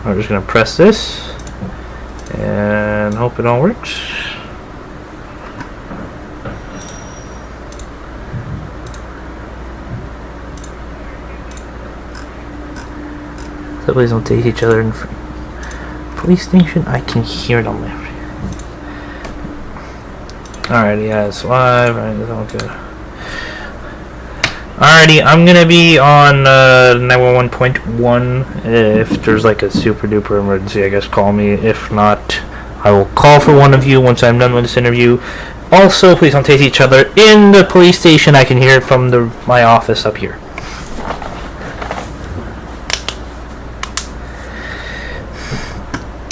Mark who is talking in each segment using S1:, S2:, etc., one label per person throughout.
S1: we're just gonna press this and hope it all works. So please don't take each other in police station. I can hear them. Alrighty, yeah, it's live. Okay. Alrighty, I'm gonna be on 911.1. If there's like a super duper emergency, I guess call me. If not, I will call for one of you once I'm done with this interview. Also, please don't take each other in the police station. I can hear it from my office up here.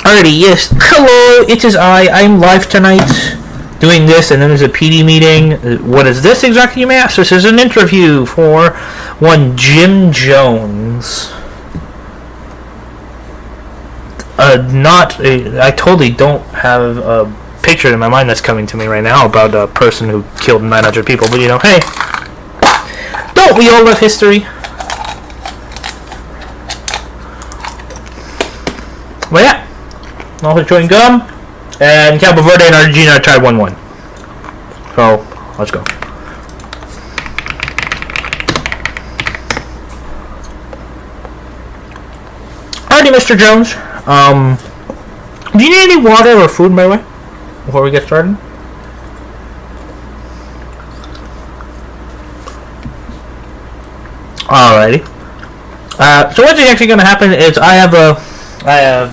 S1: Alrighty, yes. Hello, it is I. I'm live tonight doing this, and then there's a PD meeting. What is this exactly, you may ask? This is an interview for one Jim Jones. I totally don't have a picture in my mind that's coming to me right now about a person who killed 900 people, but you know, hey, don't we all love history? Well, yeah. Also chewing gum, and Cabo Verde and Argentina are tied 1-1. So, let's go. Alrighty, Mr. Jones. Do you need any water or food, by the way, before we get started? Alrighty. So what's actually going to happen is I have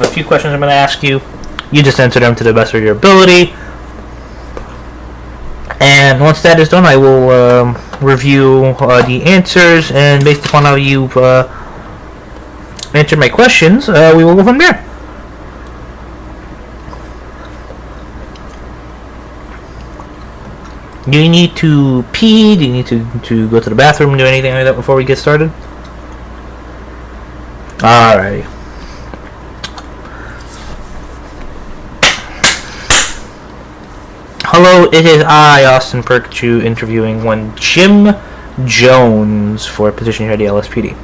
S1: a few questions I'm going to ask you. You just answer them to the best of your ability. And once that is done, I will review the answers, and based upon how you've answered my questions, we will go from there. Do you need to pee? Do you need to go to the bathroom, do anything like that before we get started? Alrighty. Hello, it is I, Austin Pirkachu, interviewing one Jim Jones for a position here at the LSPD.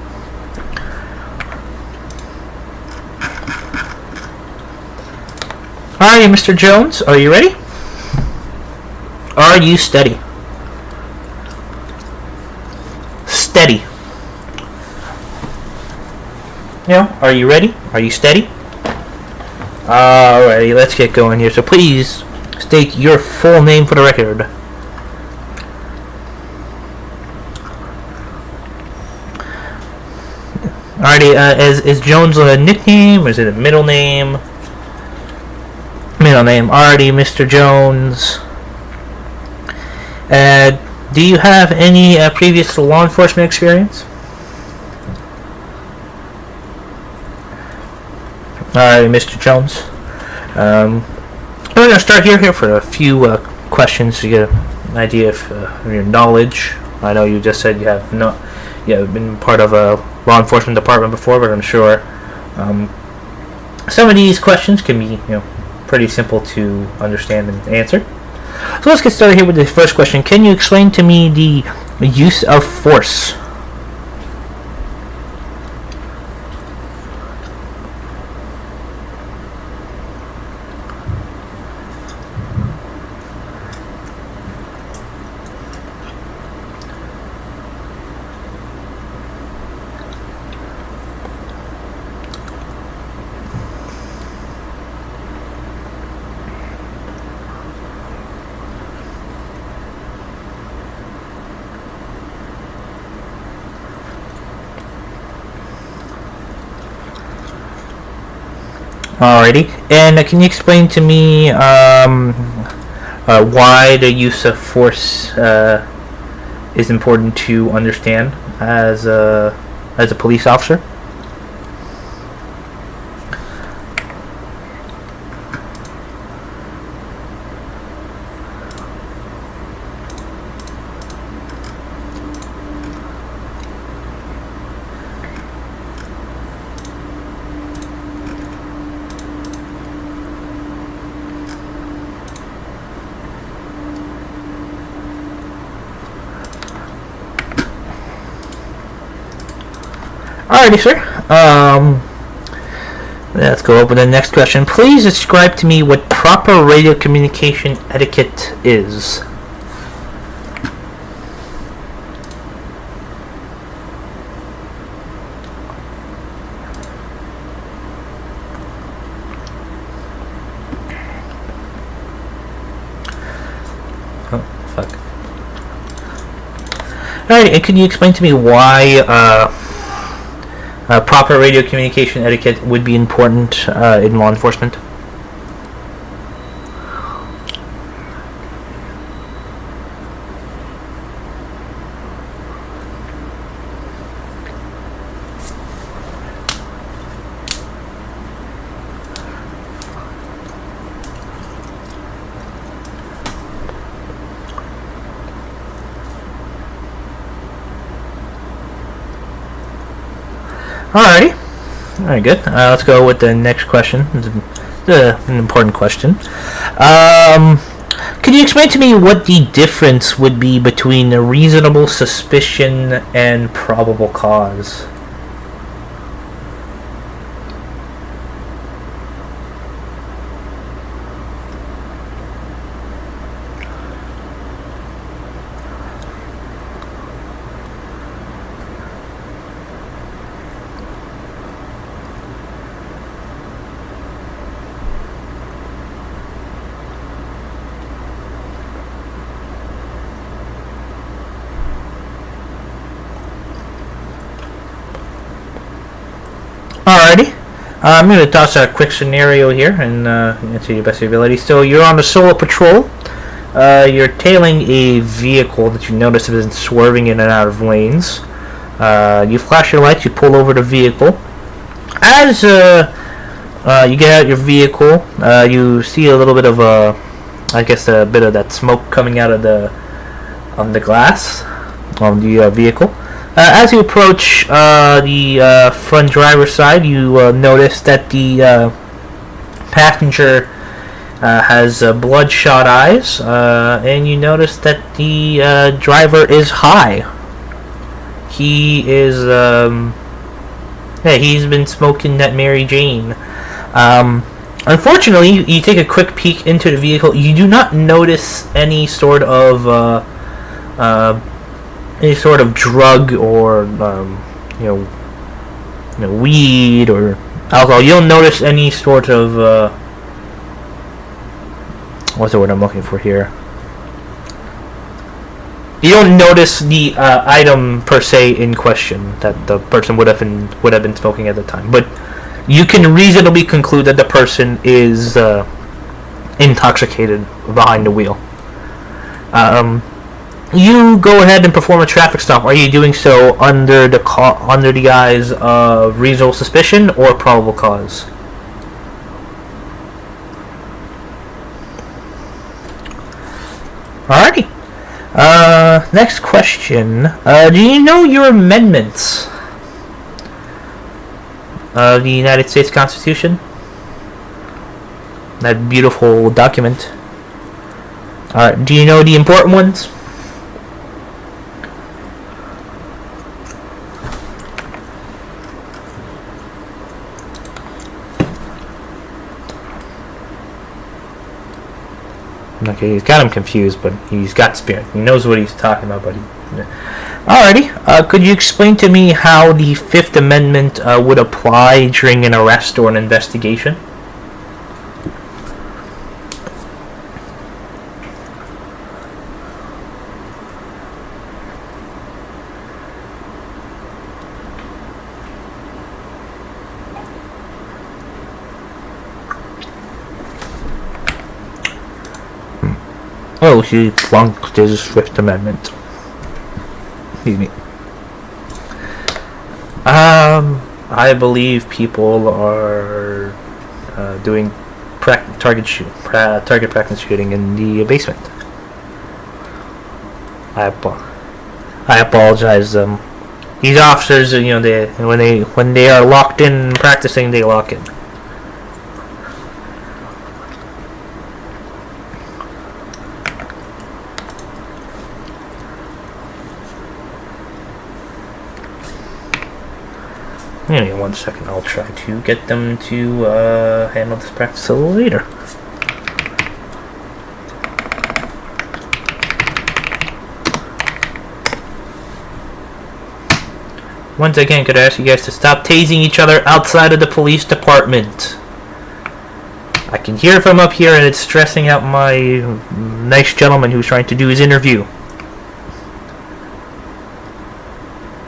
S1: Alright, Mr. Jones, are you ready? Are you steady? Steady. No, are you ready? Are you steady? Alrighty, let's get going here. So please state your full name for the record. Alrighty, is Jones a nickname, or is it a middle name? Middle name. Alrighty, Mr. Jones. Do you have any previous law enforcement experience? Alright, Mr. Jones. We're going to start here for a few questions to get an idea of your knowledge. I know you just said you have been part of a law enforcement department before, but I'm sure some of these questions can be pretty simple to understand and answer. So let's get started here with the first question. Can you explain to me the use of force? Alrighty, and can you explain to me why the use of force is important to understand as a police officer? Alrighty, sir. Let's go over the next question. Please describe to me what proper radio communication etiquette is. Oh, fuck. Alright, and can you explain to me why proper radio communication etiquette would be important in law enforcement? Alrighty. Alright, good. Let's go with the next question. It's an important question. Could you explain to me what the difference would be between a reasonable suspicion and probable cause? Alrighty. I'm going to toss a quick scenario here and answer your best of your ability. So you're on a solo patrol. You're tailing a vehicle that you notice has been swerving in and out of lanes. You flash your lights. You pull over the vehicle. As you get out your vehicle, you see a little bit of I guess a bit of that smoke coming out of the glass on the vehicle. As you approach the front driver's side, you notice that the passenger has bloodshot eyes, and you notice that the driver is high. He is, he's been smoking that Mary Jane. Unfortunately, you take a quick peek into the vehicle. You do not notice any sort of drug or weed or alcohol. You don't notice any sort of what's the word I'm looking for here? You don't notice the item per se in question that the person would have been smoking at the time, but you can reasonably conclude that the person is intoxicated behind the wheel. You go ahead and perform a traffic stop. Are you doing so under the guise of reasonable suspicion or probable cause? Alrighty. Next question. Do you know your amendments of the United States Constitution? That beautiful document. Do you know the important ones? Okay, he's got him confused, but he's got spirit. He knows what he's talking about, but Alrighty. Could you explain to me how the Fifth Amendment would apply during an arrest or an investigation? Oh, he flunked his Fifth Amendment. Excuse me. I believe people are doing target practice shooting in the basement. I apologize. These officers, when they are locked in practicing, they lock in. Give me 1 second. I'll try to get them to handle this practice a little later. Once again, could I ask you guys to stop tasing each other outside of the police department? I can hear it from up here, and it's stressing out my nice gentleman who's trying to do his interview.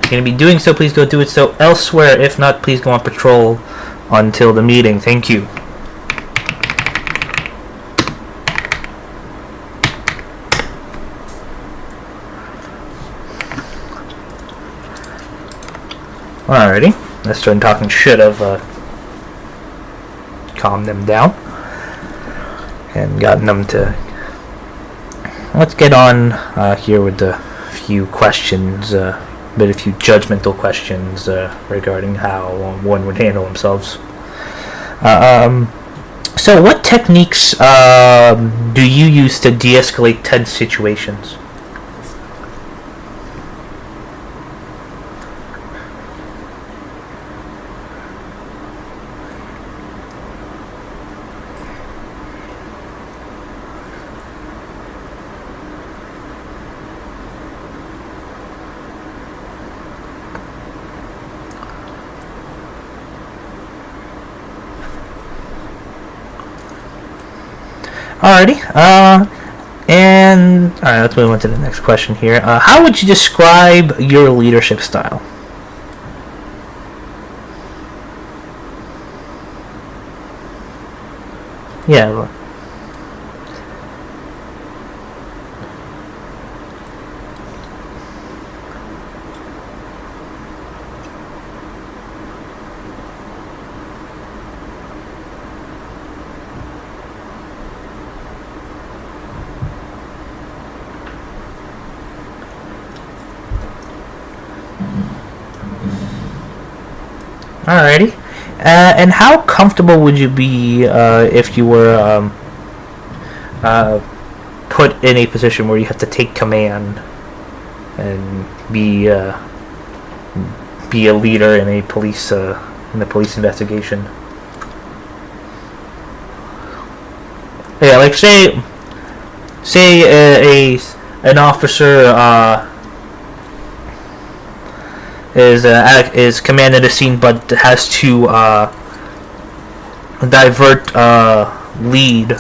S1: If you're going to be doing so, please go do it so elsewhere. If not, please go on patrol until the meeting. Thank you. Alrighty, let's start talking shit of calm them down and gotten them to. Let's get on here with a few questions, a few judgmental questions regarding how one would handle themselves. So, what techniques do you use to de-escalate tense situations? Alrighty, and alright, let's move on to the next question here. How would you describe your leadership style? Yeah. Alrighty. And how comfortable would you be if you were put in a position where you have to take command and be a leader in a police investigation? Yeah, like say an officer is commanded a scene but has to divert lead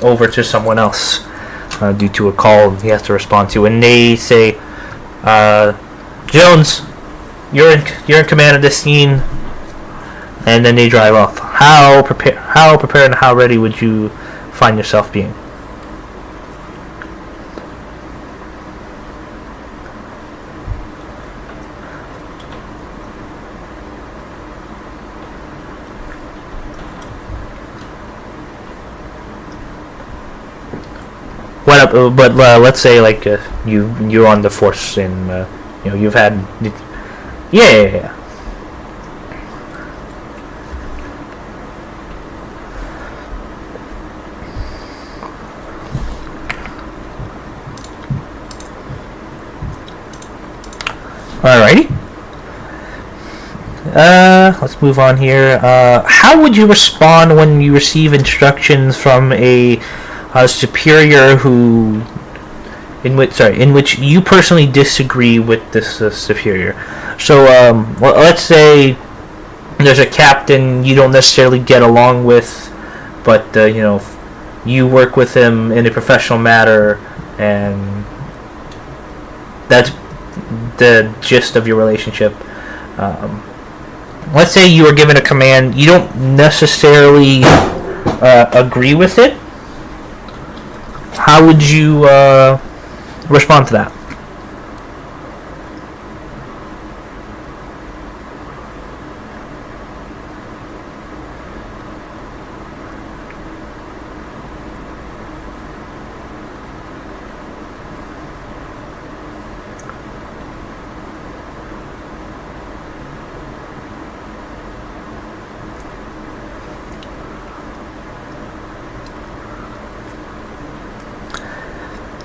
S1: over to someone else due to a call he has to respond to, and they say, Jones, you're in command of this scene, and then they drive off. How prepared and how ready would you find yourself being? But let's say like you're on the force and you've had yeah. Alrighty. Let's move on here. How would you respond when you receive instructions from a superior in which you personally disagree with this superior? So, let's say there's a captain you don't necessarily get along with, but you work with him in a professional matter, and that's the gist of your relationship. Let's say you are given a command, you don't necessarily agree with it. How would you respond to that?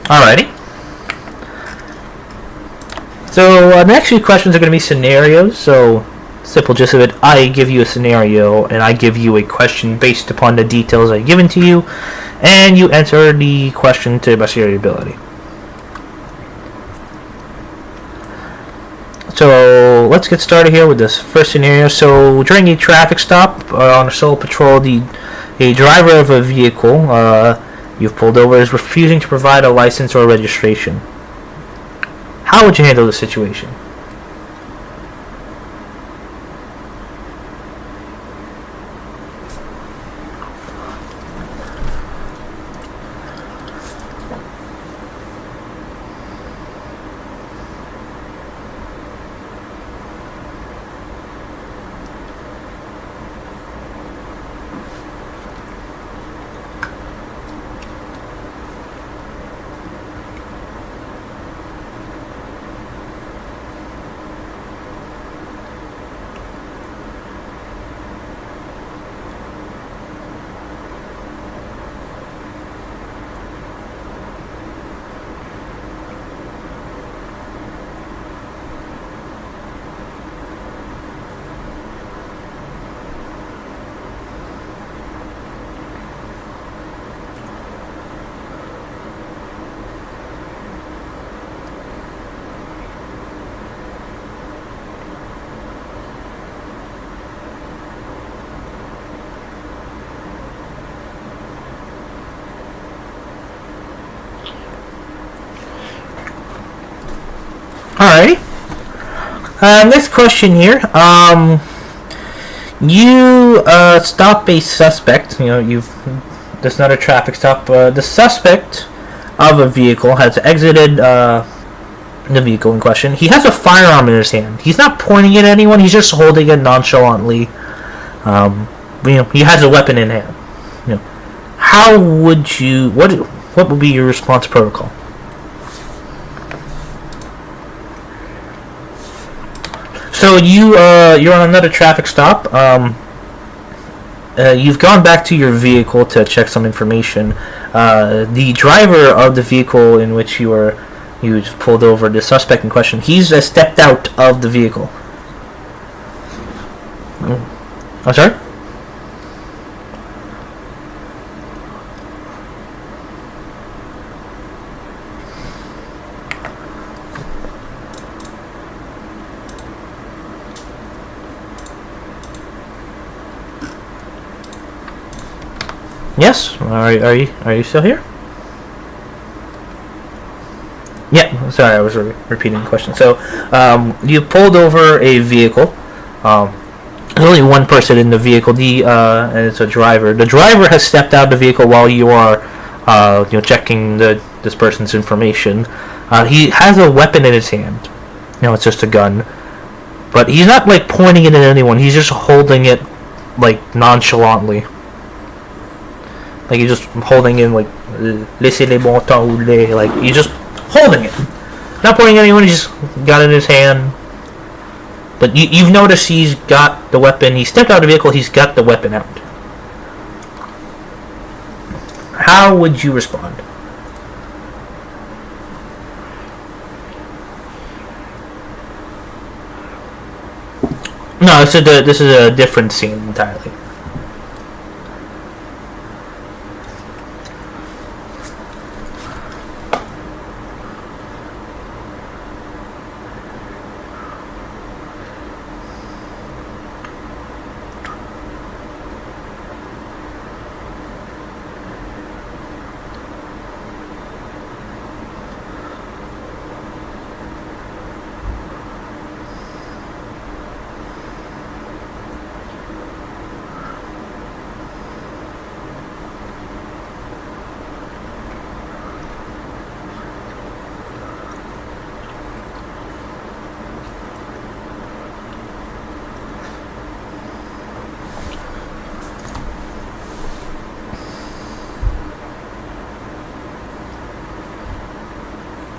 S1: Alrighty. So the next few questions are going to be scenarios. So Simple gist of it, I give you a scenario and I give you a question based upon the details I've given to you, and you answer the question to the best of your ability. So let's get started here with this first scenario. So during a traffic stop on a solo patrol, a driver of a vehicle you've pulled over is refusing to provide a license or registration. How would you handle the situation? Alrighty. Next question here. You stop a suspect. That's not a traffic stop. The suspect of a vehicle has exited the vehicle in question. He has a firearm in his hand. He's not pointing it at anyone. He's just holding it nonchalantly. He has a weapon in hand. How would you? What would be your response protocol? So you're on another traffic stop. You've gone back to your vehicle to check some information. The driver of the vehicle in which you just pulled over, the suspect in question, he's stepped out of the vehicle. I'm sorry? Yes. Are you still here? Yeah. Sorry, I was repeating the question. So, you pulled over a vehicle. There's only one person in the vehicle. And it's a driver. The driver has stepped out of the vehicle while you are, checking this person's information. He has a weapon in his hand. It's just a gun, but he's not pointing it at anyone. He's just holding it nonchalantly. He's just holding in laissez les bons temps rouler. He's just holding it, not pointing at anyone. He just got it in his hand. But you've noticed he's got the weapon. He stepped out of the vehicle. He's got the weapon out. How would you respond? No, this is a different scene entirely.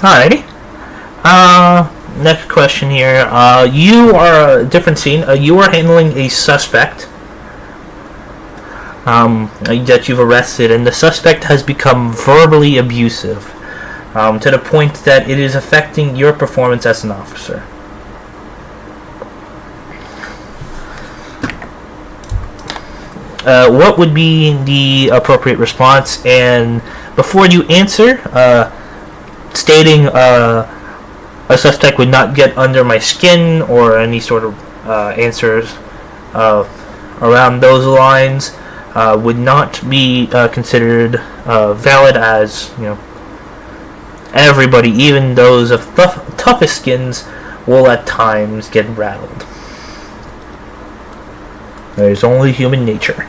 S1: Alrighty. Next question here. You are a different scene. You are handling a suspect that you've arrested, and the suspect has become verbally abusive to the point that it is affecting your performance as an officer. what would be the appropriate response? And before you answer, stating a suspect would not get under my skin or any sort of answers around those lines would not be considered valid, as everybody, even those of toughest skins, will at times get rattled. There's only human nature.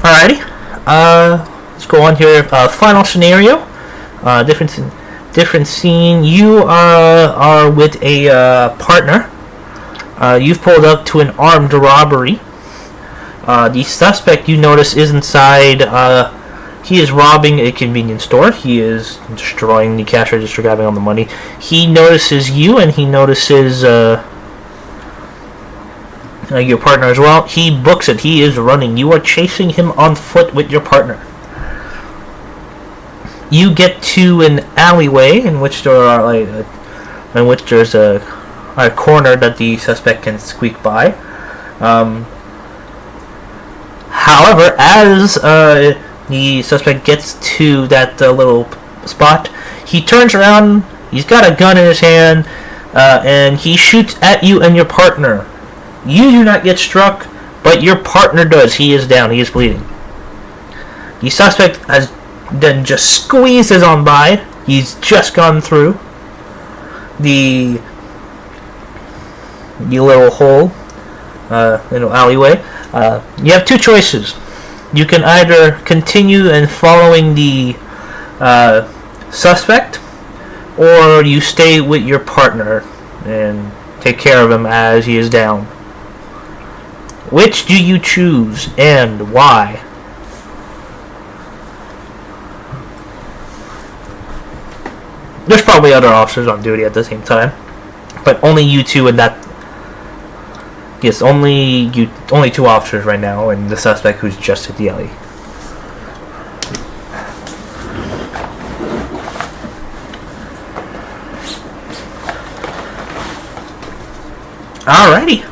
S1: Alrighty, let's go on here. Final scenario, different scene. You are with a partner. You've pulled up to an armed robbery. The suspect, you notice, is inside. He is robbing a convenience store. He is destroying the cash register, grabbing all the money. He notices you, and he notices your partner as well. He books it. He is running. You are chasing him on foot with your partner. You get to an alleyway in which there's a corner that the suspect can squeak by. However, as the suspect gets to that little spot, he turns around. He's got a gun in his hand, and he shoots at you and your partner. You do not get struck, but your partner does. He is down. He is bleeding. The suspect has then just squeezes on by. He's just gone through the little hole, little alleyway. You have two choices. You can either continue and following the suspect, or you stay with your partner and take care of him as he is down. Which do you choose, and why? There's probably other officers on duty at the same time, but only you two and that. Yes, only two officers right now, and the suspect who's just at the alley. Alrighty.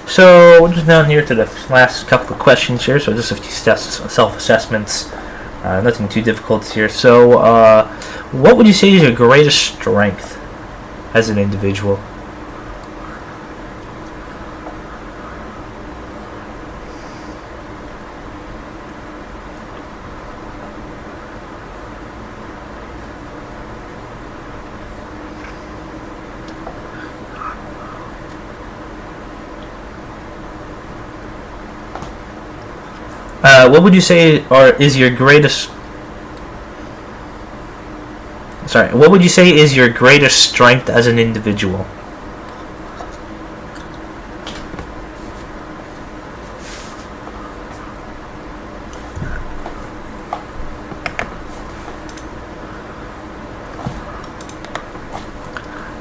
S1: So we're just down here to the last couple of questions here. So just a few self-assessments. Nothing too difficult here. So, what would you say is your greatest strength as an individual? What would you say is your greatest? Sorry, what would you say is your greatest strength as an individual?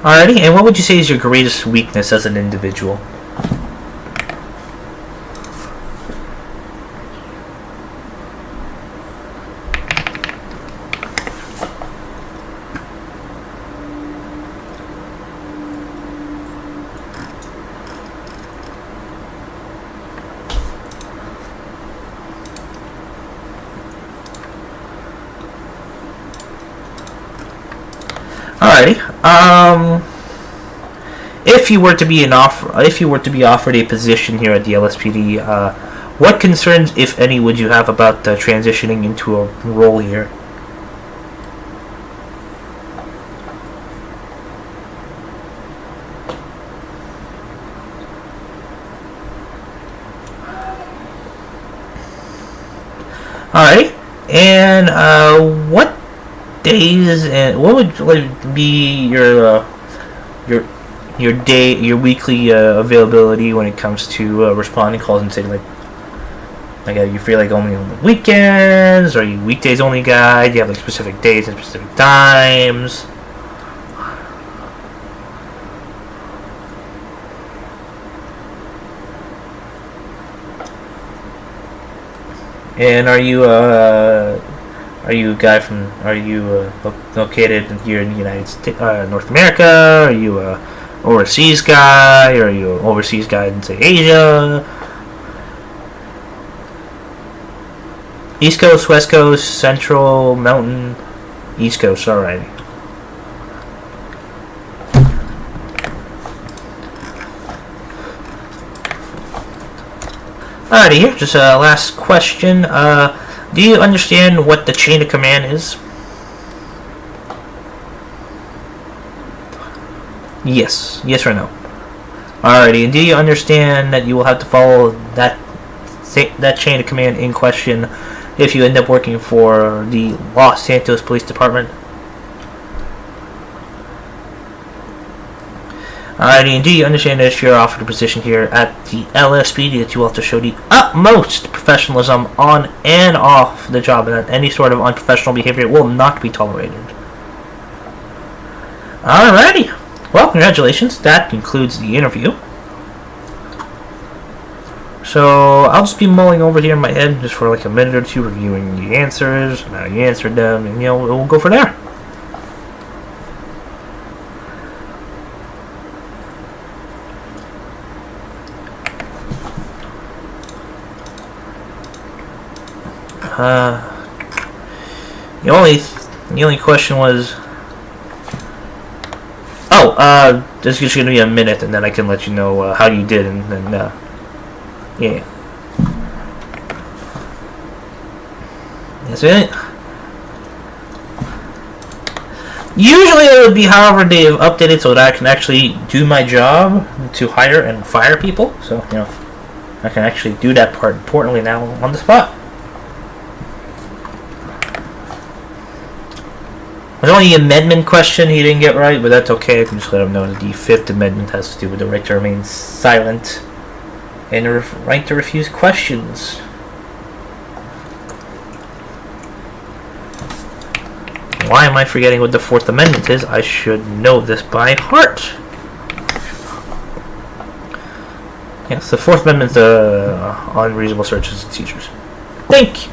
S1: Alrighty, and what would you say is your greatest weakness as an individual? Alrighty. If you were to be offered a position here at the LSPD, what concerns, if any, would you have about transitioning into a role here? Alright, and what days and what would be your your weekly availability when it comes to responding calls and saying like you feel like only on the weekends, or are you weekdays only guy? Do you have like specific days and specific times? And are you a guy from? Are you located here in the United States, North America? Are you a overseas guy? Or are you an overseas guy in say Asia? East Coast, West Coast, Central, Mountain, East Coast. Alright. Alrighty, here, just a last question. Do you understand what the chain of command is? Yes. Yes or no? Alrighty, and do you understand that you will have to follow that chain of command in question if you end up working for the Los Santos Police Department? Alrighty, and do you understand that if you're offered a position here at the LSPD that you will have to show the utmost professionalism on and off the job, and that any sort of unprofessional behavior will not be tolerated? Alrighty. Well, congratulations. That concludes the interview. So I'll just be mulling over here in my head just for like a minute or two, reviewing the answers and how you answered them, and we'll go from there. The only question was, this is just gonna be a minute, and then I can let you know how you did, and then yeah. That's it. Usually it would be however they've updated so that I can actually do my job to hire and fire people. So, I can actually do that part importantly now on the spot. There's only an amendment question he didn't get right, but that's okay. I can just let him know that the Fifth Amendment has to do with the right to remain silent and the right to refuse questions. Why am I forgetting what the Fourth Amendment is? I should know this by heart. Yes, the Fourth Amendment on reasonable searches and seizures. Thank you.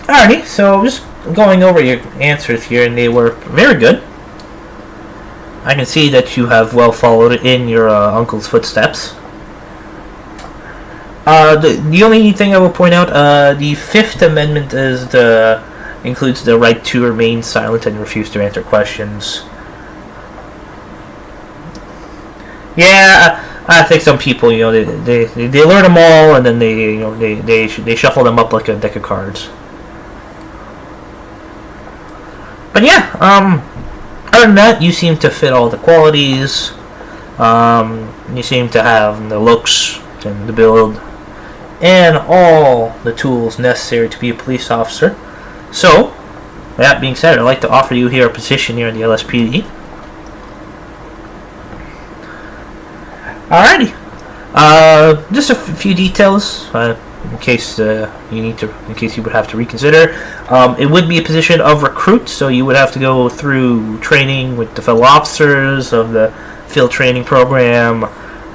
S1: Alrighty, so just going over your answers here, and they were very good. I can see that you have well followed in your uncle's footsteps. The only thing I will point out, the Fifth Amendment includes the right to remain silent and refuse to answer questions. Yeah, I think some people, they learn them all, and then they shuffle them up like a deck of cards. But yeah, other than that, you seem to fit all the qualities. You seem to have the looks and the build and all the tools necessary to be a police officer. So, with that being said, I'd like to offer you here a position here in the LSPD. Alrighty. Just a few details. In case in case you would have to reconsider. It would be a position of recruit, so you would have to go through training with the fellow officers of the field training program,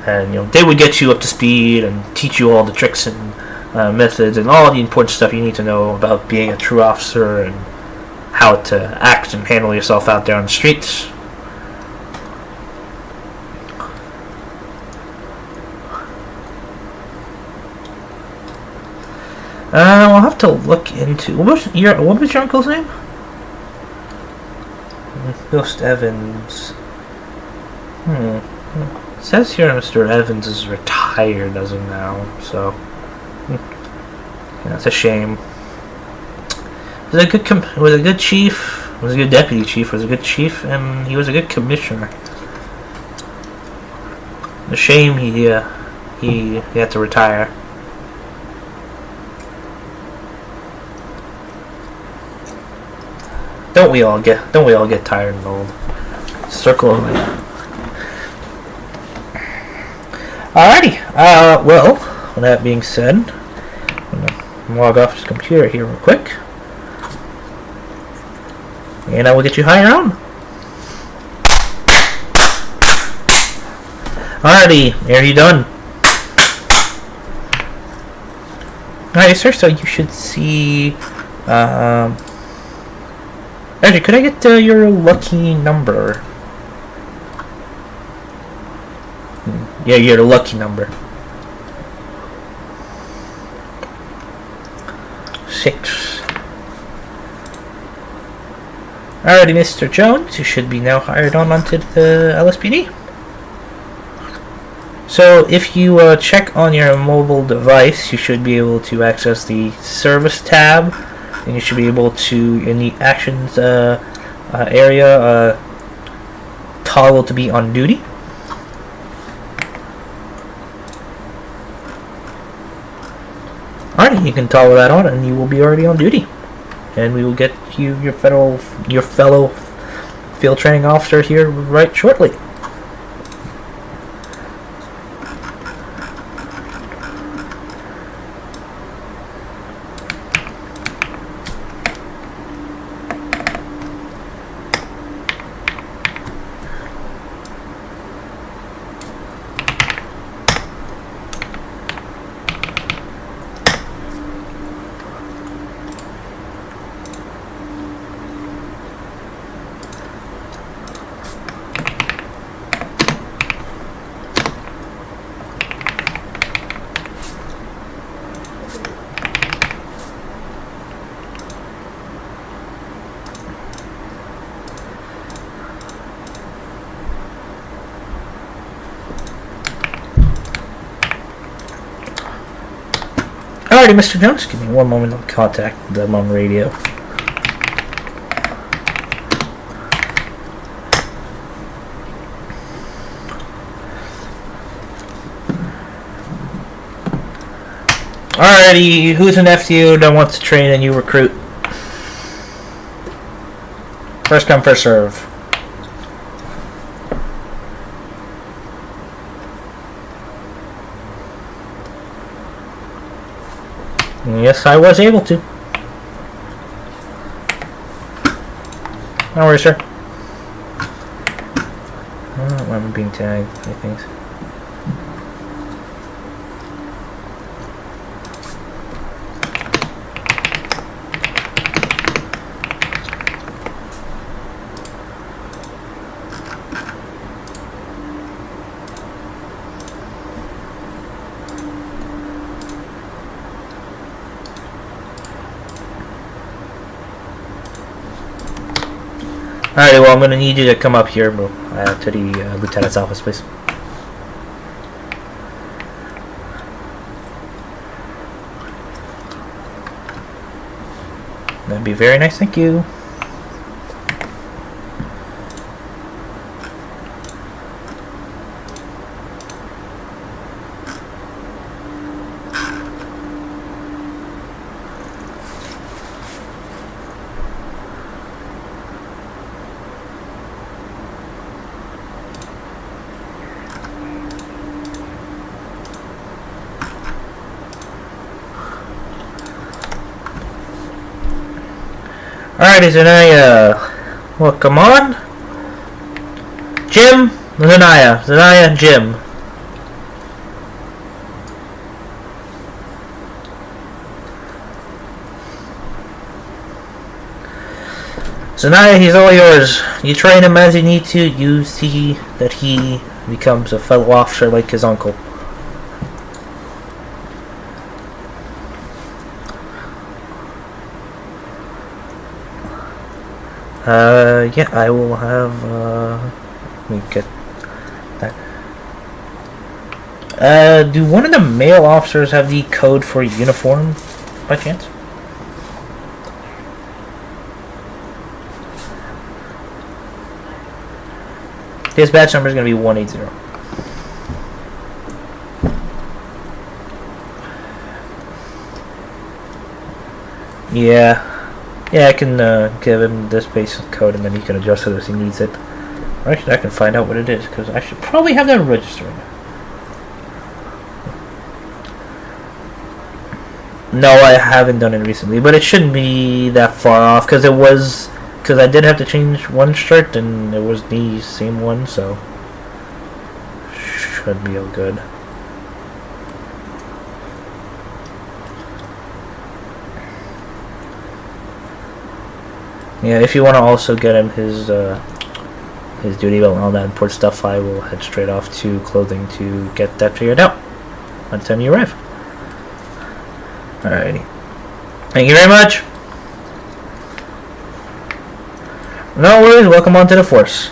S1: and they would get you up to speed and teach you all the tricks and methods and all the important stuff you need to know about being a true officer and how to act and handle yourself out there on the streets. I'll have to look into what was your uncle's name? Ghost Evans. It says here Mr. Evans is retired as of now, so yeah, it's a shame. Was a good chief. Was a good deputy chief. Was a good chief, and he was a good commissioner. A shame he had to retire. Don't we all get tired and old? Circle of life. Alrighty. Well, with that being said, I'm gonna log off this computer here real quick, and I will get you higher on. Alrighty, are you done? Alright, sir. So you should see. Actually, could I get your lucky number? Yeah, your lucky number. 6. Alrighty, Mr. Jones, you should be now hired on onto the LSPD. So, if you check on your mobile device, you should be able to access the service tab, and you should be able to, in the actions area, toggle to be on duty. Alright, you can toggle that on, and you will be already on duty, and we will get you your fellow field training officer here right shortly. Alrighty, Mr. Jones, give me one moment to contact them on radio. Alrighty, who's an FTO that wants to train a new recruit? First come, first serve. Yes, I was able to. No worries, sir. I'm being tagged, I think. Alright, well, I'm going to need you to come up here to the lieutenant's office, please. That'd be very nice, thank you. Alright, Zanaya. Well, come on. Jim, Zanaya, Jim. Zanaya, he's all yours. You train him as you need to. You see that he becomes a fellow officer like his uncle. Yeah, I will have, let me get that. Do one of the male officers have the code for uniform, by chance? His badge number is going to be 180. Yeah. Yeah, I can give him this basic code and then he can adjust it as he needs it. Or actually, I can find out what it is because I should probably have that registered. No, I haven't done it recently, but it shouldn't be that far off because I did have to change one shirt and it was the same one, so should be all good. Yeah, if you want to also get him his duty belt and all that important stuff, I will head straight off to clothing to get that figured out by the time you arrive. Alrighty. Thank you very much. No worries, welcome on to the force.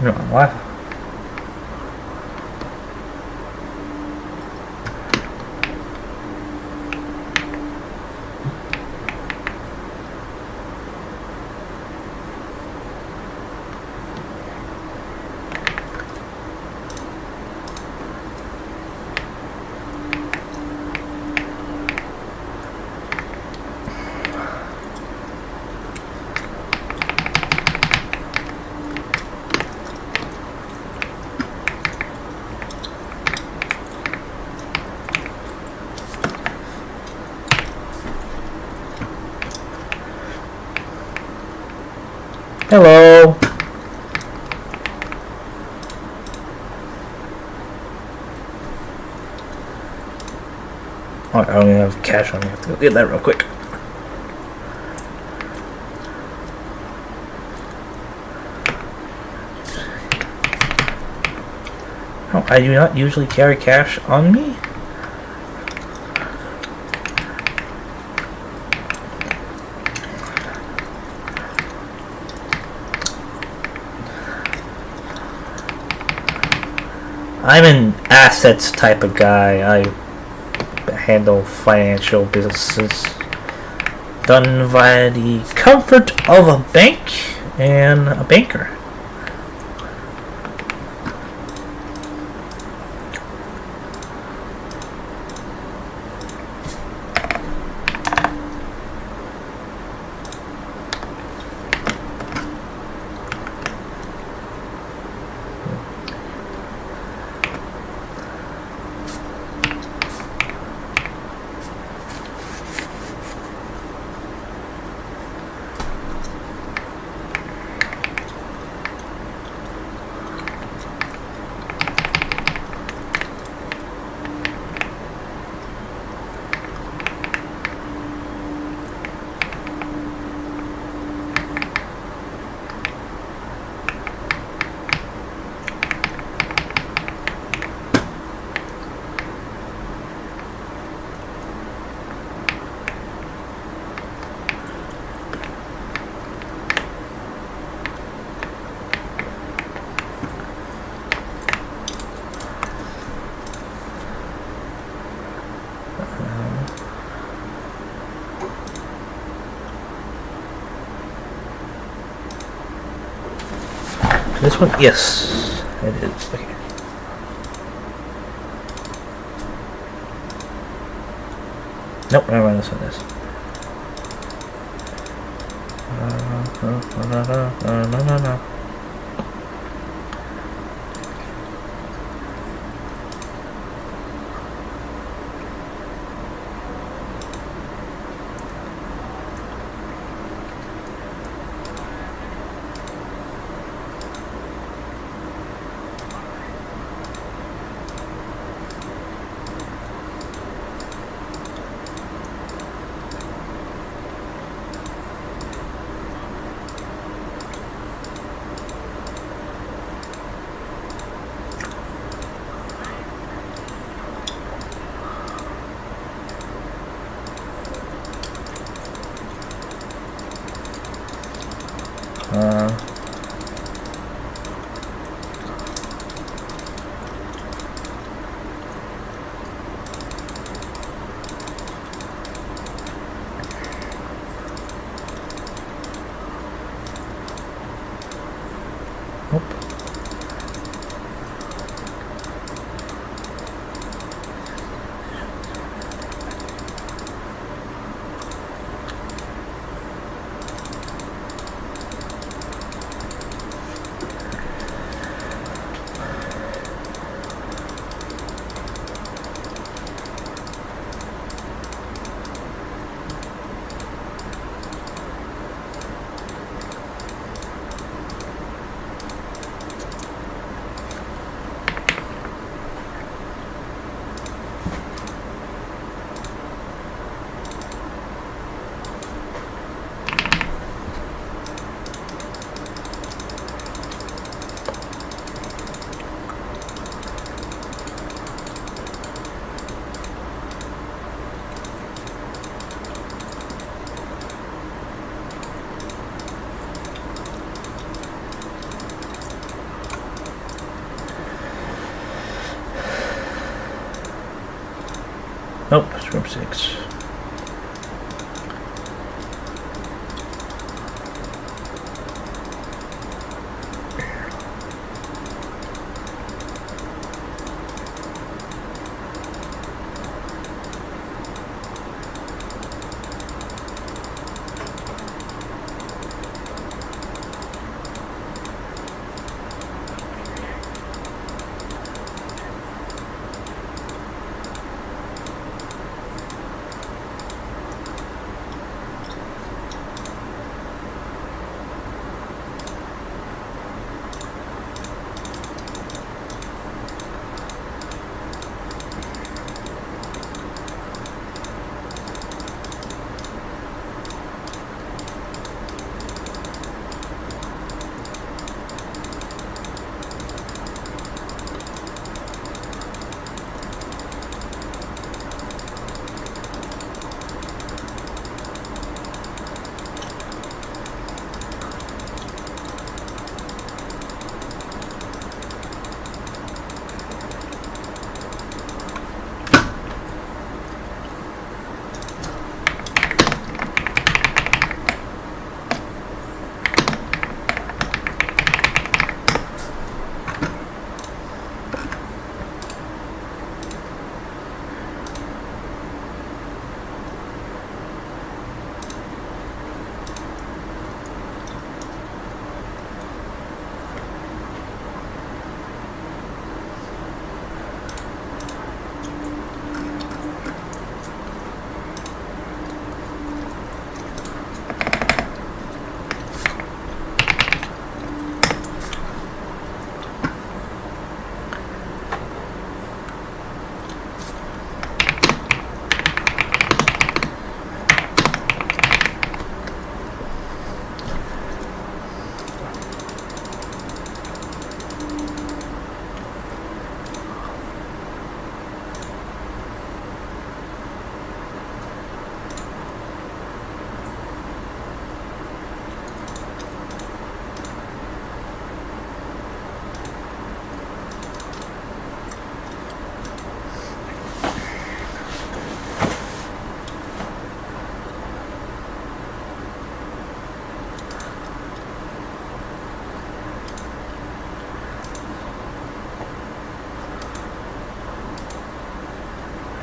S1: No, what? Hello. Oh, I don't even have cash on me. I have to go get that real quick. Oh, I do not usually carry cash on me. I'm an assets type of guy. I handle financial businesses done via the comfort of a bank and a banker. This one? Yes, it is. Okay. Nope, never mind, this one is. No. Nope, it's room 6.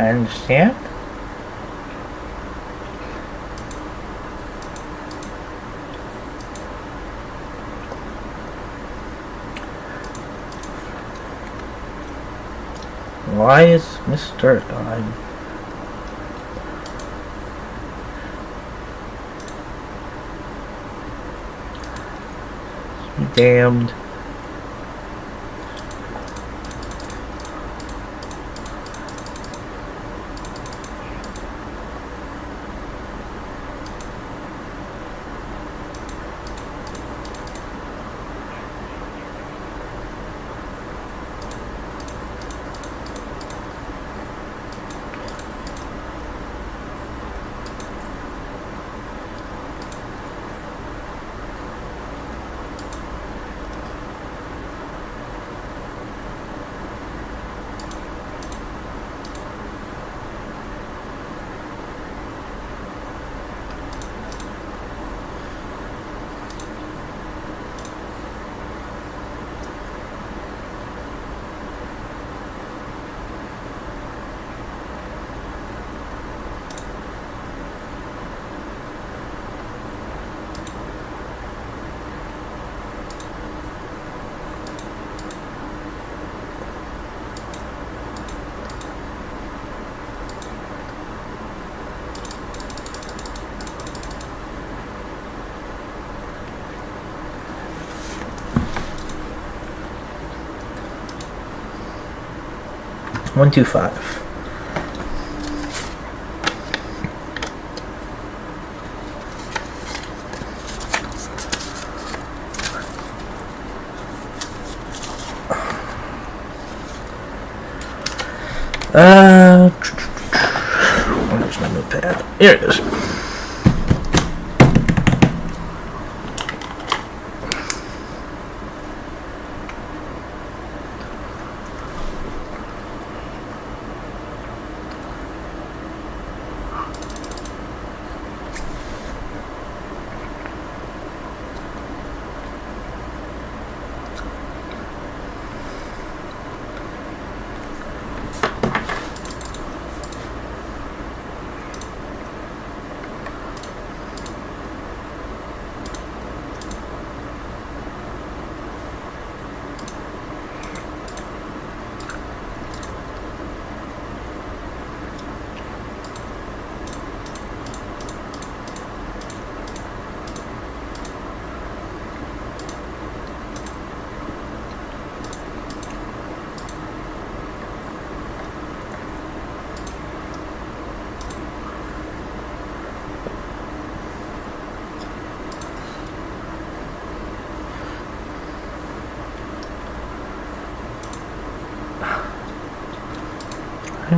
S1: I understand. Why is Mr. I'm be damned. One, two, five. Where's my notepad? Here it is.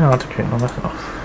S1: not to train on myself.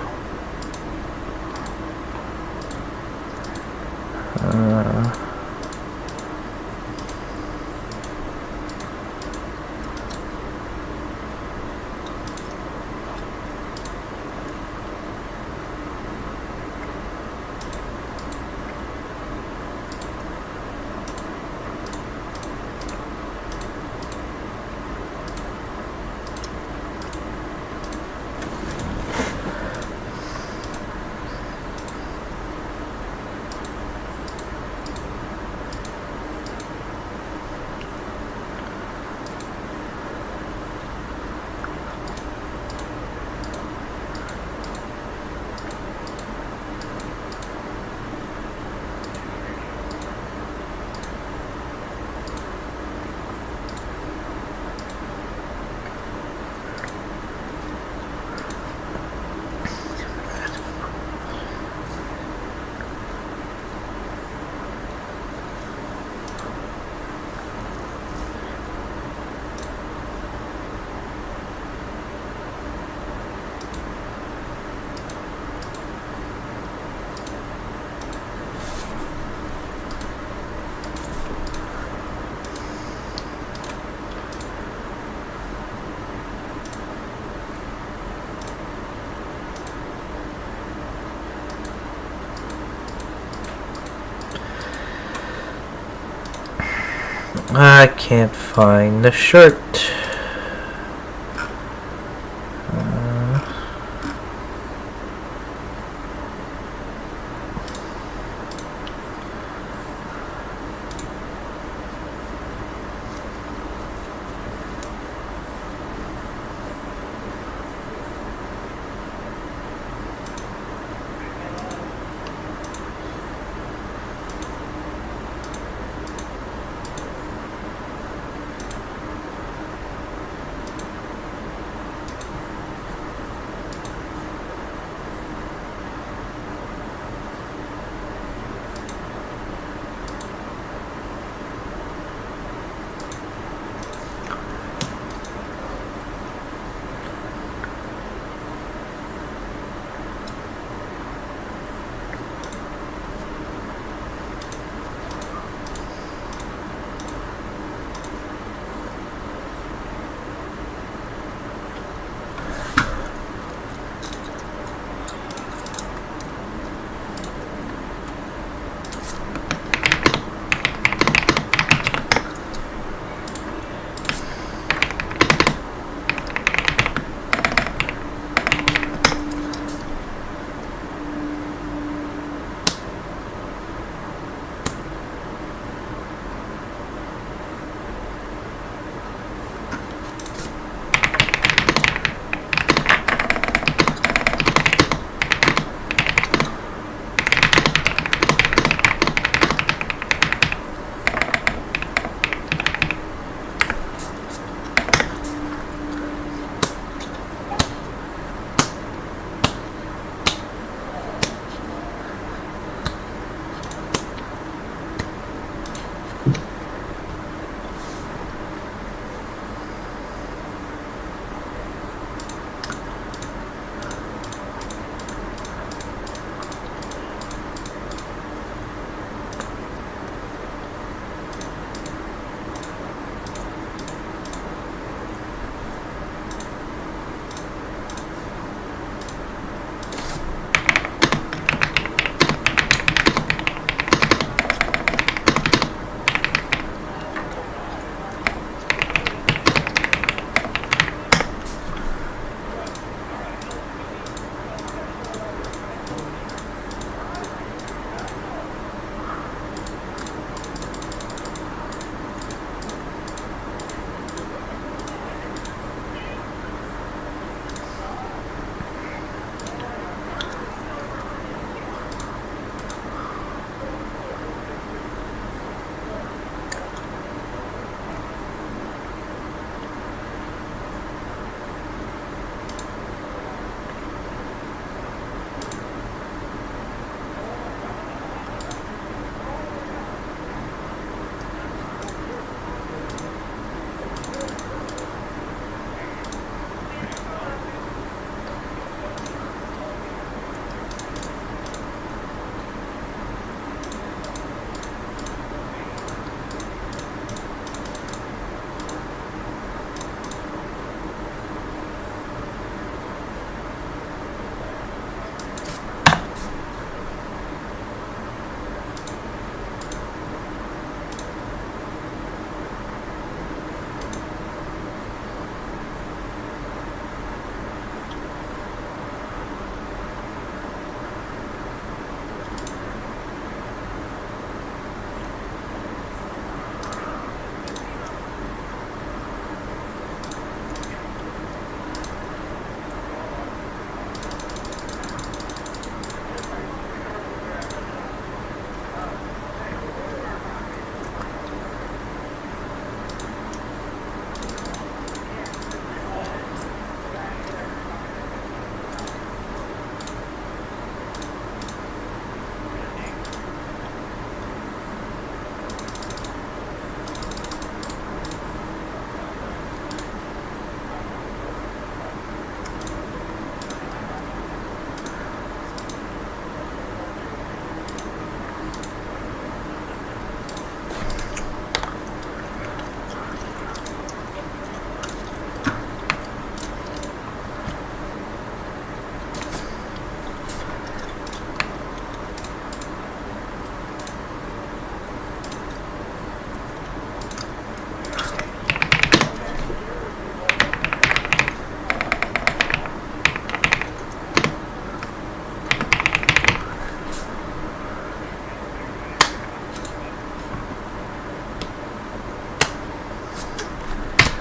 S1: I can't find the shirt.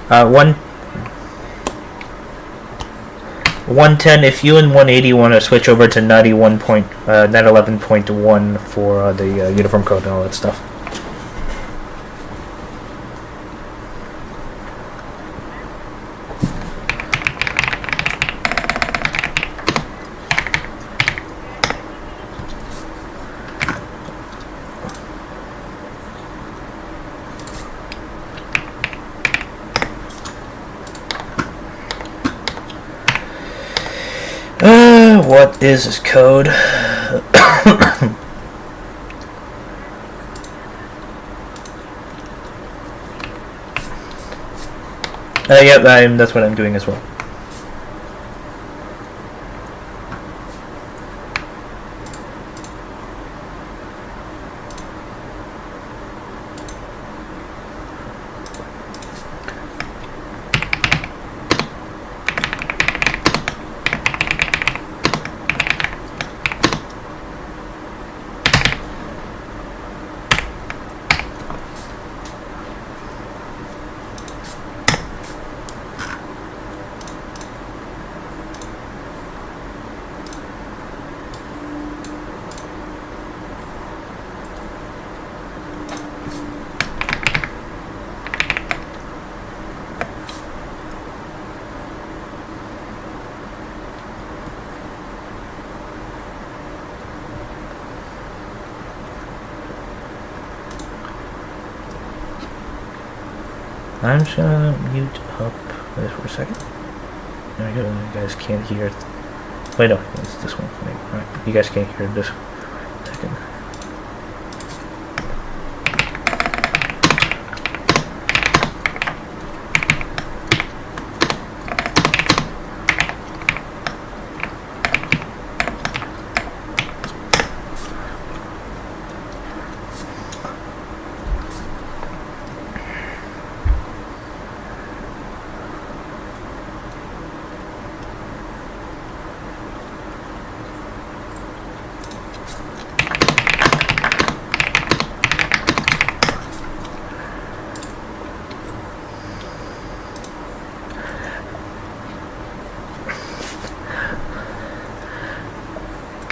S1: One 110. If you and 180 want to switch over to 11.1 for the uniform code and all that stuff. What is this code? Yep, that's what I'm doing as well. I'm just gonna mute up this for a second. There we go. You guys can't hear it. Wait, no, it's this one. Alright, you guys can't hear this second.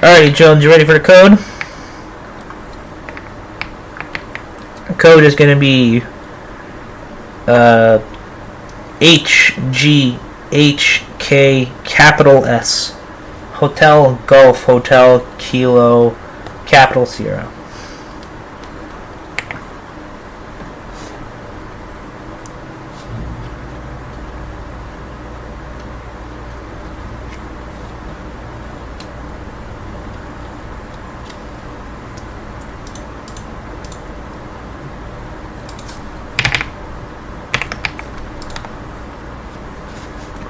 S1: Alright, Jones, you ready for the code? The code is going to be HGHK capital S. Hotel Golf Hotel Kilo capital Sierra.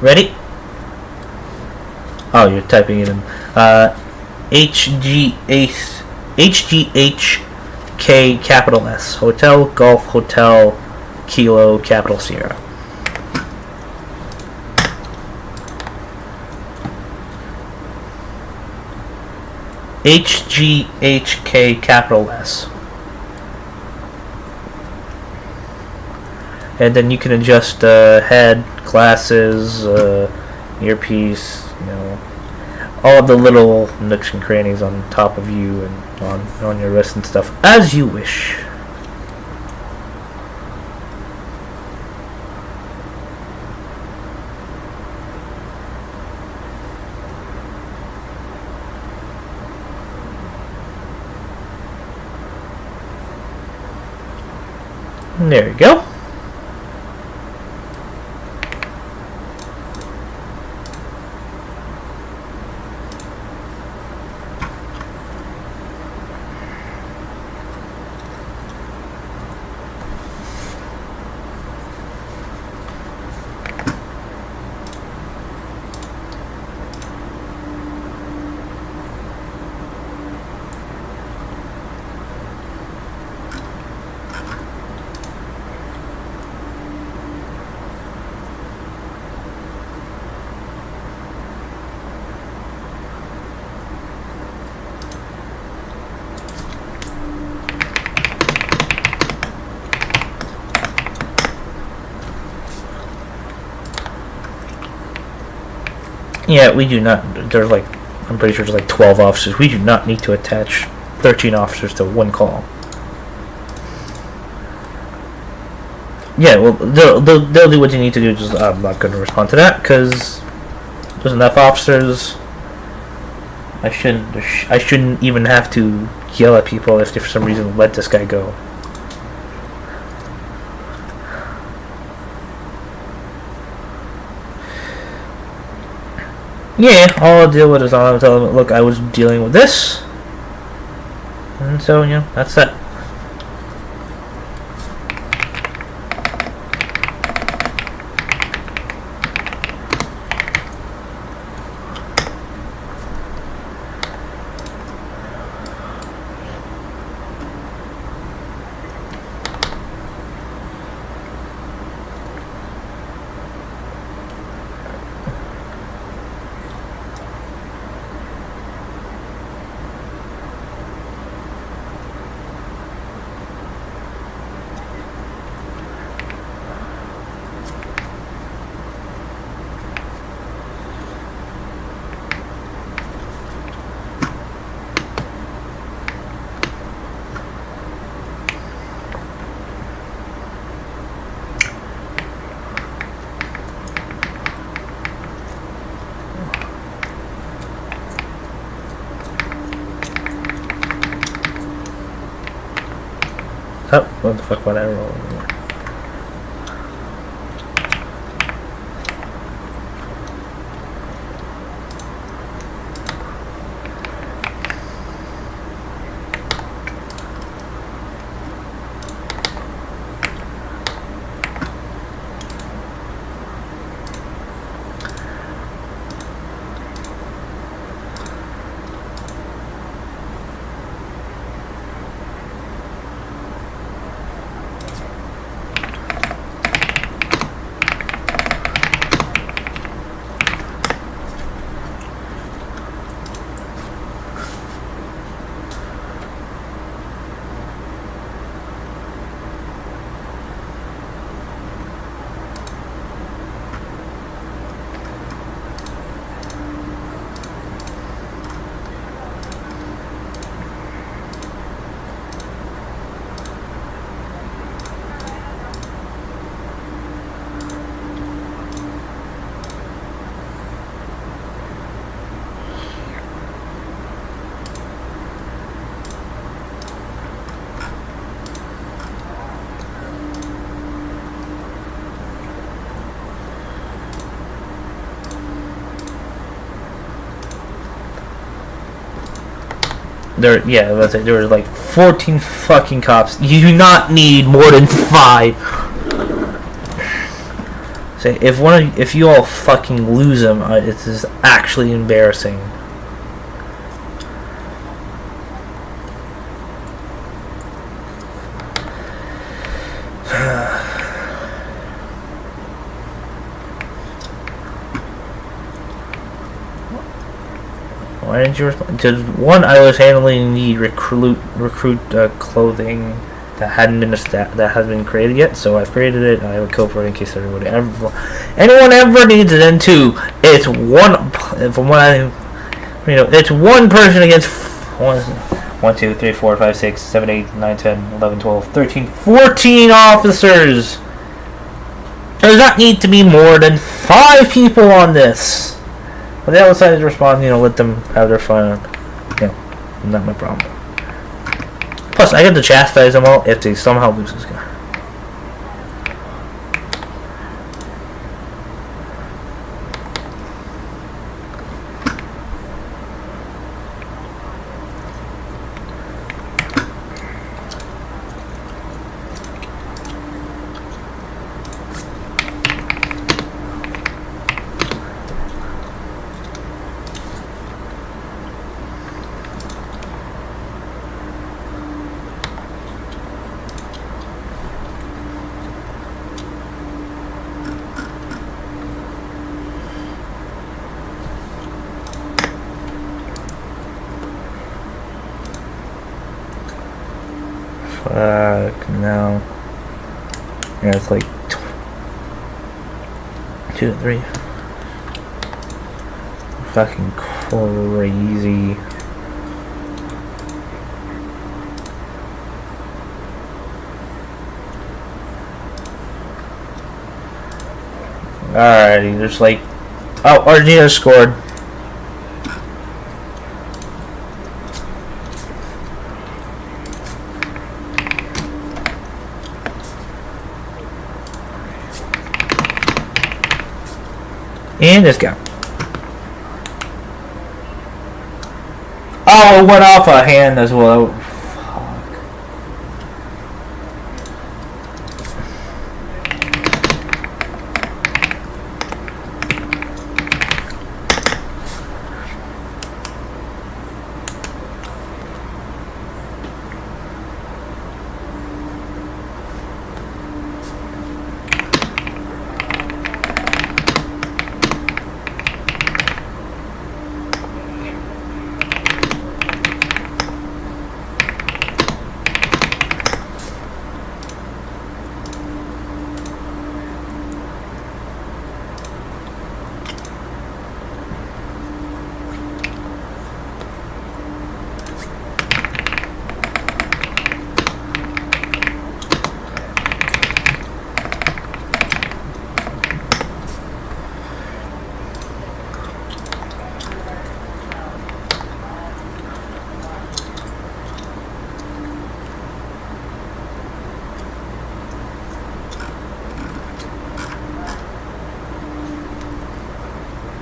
S1: Ready? Oh, you're typing it in. HGHK capital S. Hotel Golf Hotel Kilo capital Sierra. HGHK capital S. And then you can adjust head, glasses, earpiece, all of the little nooks and crannies on top of you and on your wrist and stuff, as you wish. And there you go. Yeah, we do not. There's like, I'm pretty sure there's like 12 officers. We do not need to attach 13 officers to one call. Yeah, well, they'll do what you need to do. Just I'm not going to respond to that because there's enough officers. I shouldn't even have to yell at people if they for some reason let this guy go. Yeah, all I'll deal with is I'll tell them, look, I was dealing with this, and so that's that. Oh, what the fuck, what I roll? There were like 14 fucking cops. You do not need more than 5. Say if you all fucking lose them, it is actually embarrassing. Why didn't you respond? Because one, I was handling the recruit clothing that hadn't been that hasn't been created yet, so I've created it. I have a code for it in case anyone ever needs it. And 2, it's one from what it's one person against 1, 2, 3, 4, 5, 6, 7, 8, 9, 10, 11, 12, 13, 14 officers. There does not need to be more than 5 people on this. But they all decided to respond, let them have their fun. Not my problem. Plus, I get to chastise them all if they somehow lose this guy. No. Yeah, it's like 2 to 3. fucking crazy. Alrighty, there's like... Oh, Argentina scored. And this guy. Oh, it went off a hand as well. Fuck.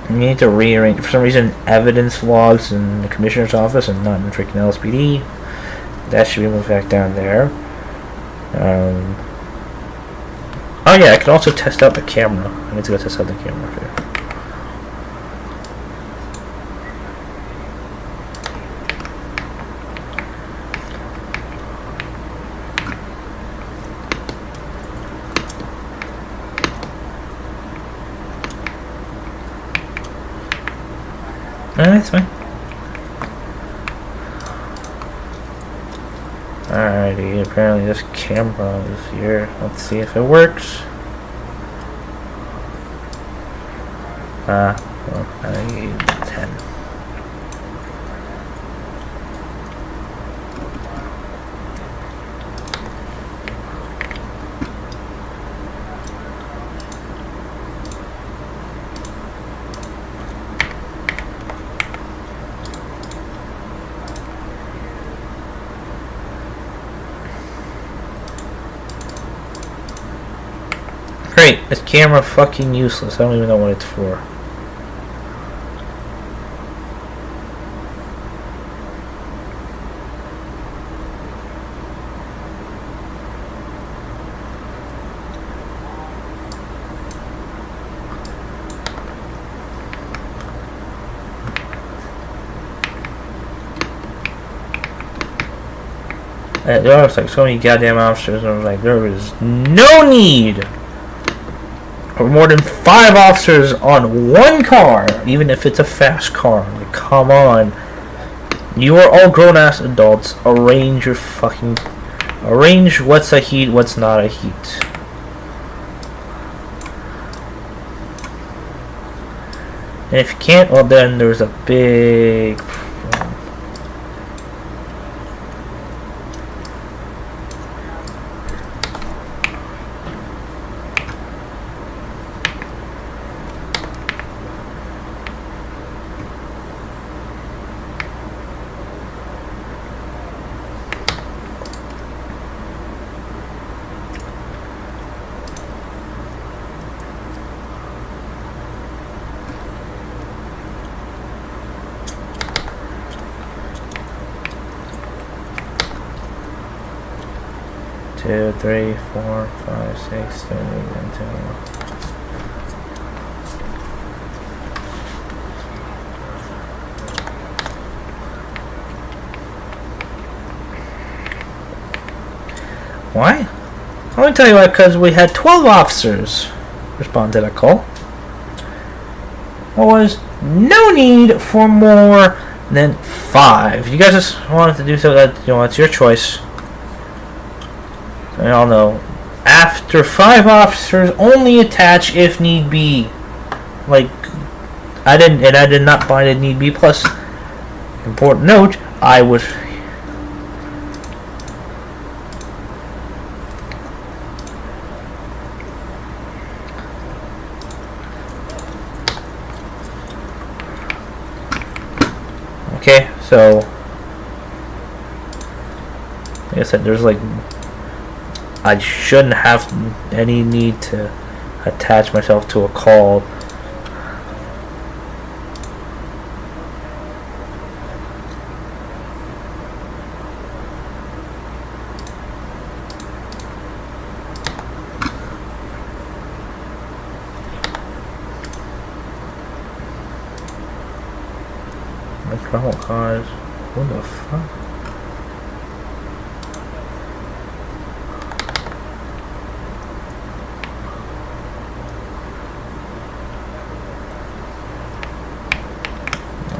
S1: You need to rearrange. For some reason, evidence logs in the commissioner's office and not in freaking LSPD. That should be moved back down there. Oh yeah, I can also test out the camera. I need to go test out the camera here. That's fine. Alrighty, apparently this camera is here. Let's see if it works. Well, I need 10. Great, this camera fucking useless. I don't even know what it's for. There was like so many goddamn officers, and I was like, there is no need for more than 5 officers on one car, even if it's a fast car. Like, come on. You are all grown-ass adults. Arrange what's a heat, what's not a heat. And if you can't, well then there's a big... Two, three, 4, 5, 6, 7, 8, 9, 10. Why? Let me tell you why, because we had 12 officers respond to that call. There was no need for more than 5. You guys just wanted to do so, that, you know, it's your choice. I all know. After 5 officers, only attach if need be. Like, I did not find it need be. Plus, important note, I was. Okay, so like I said, there's like I shouldn't have any need to attach myself to a call. Trouble cause. What the fuck?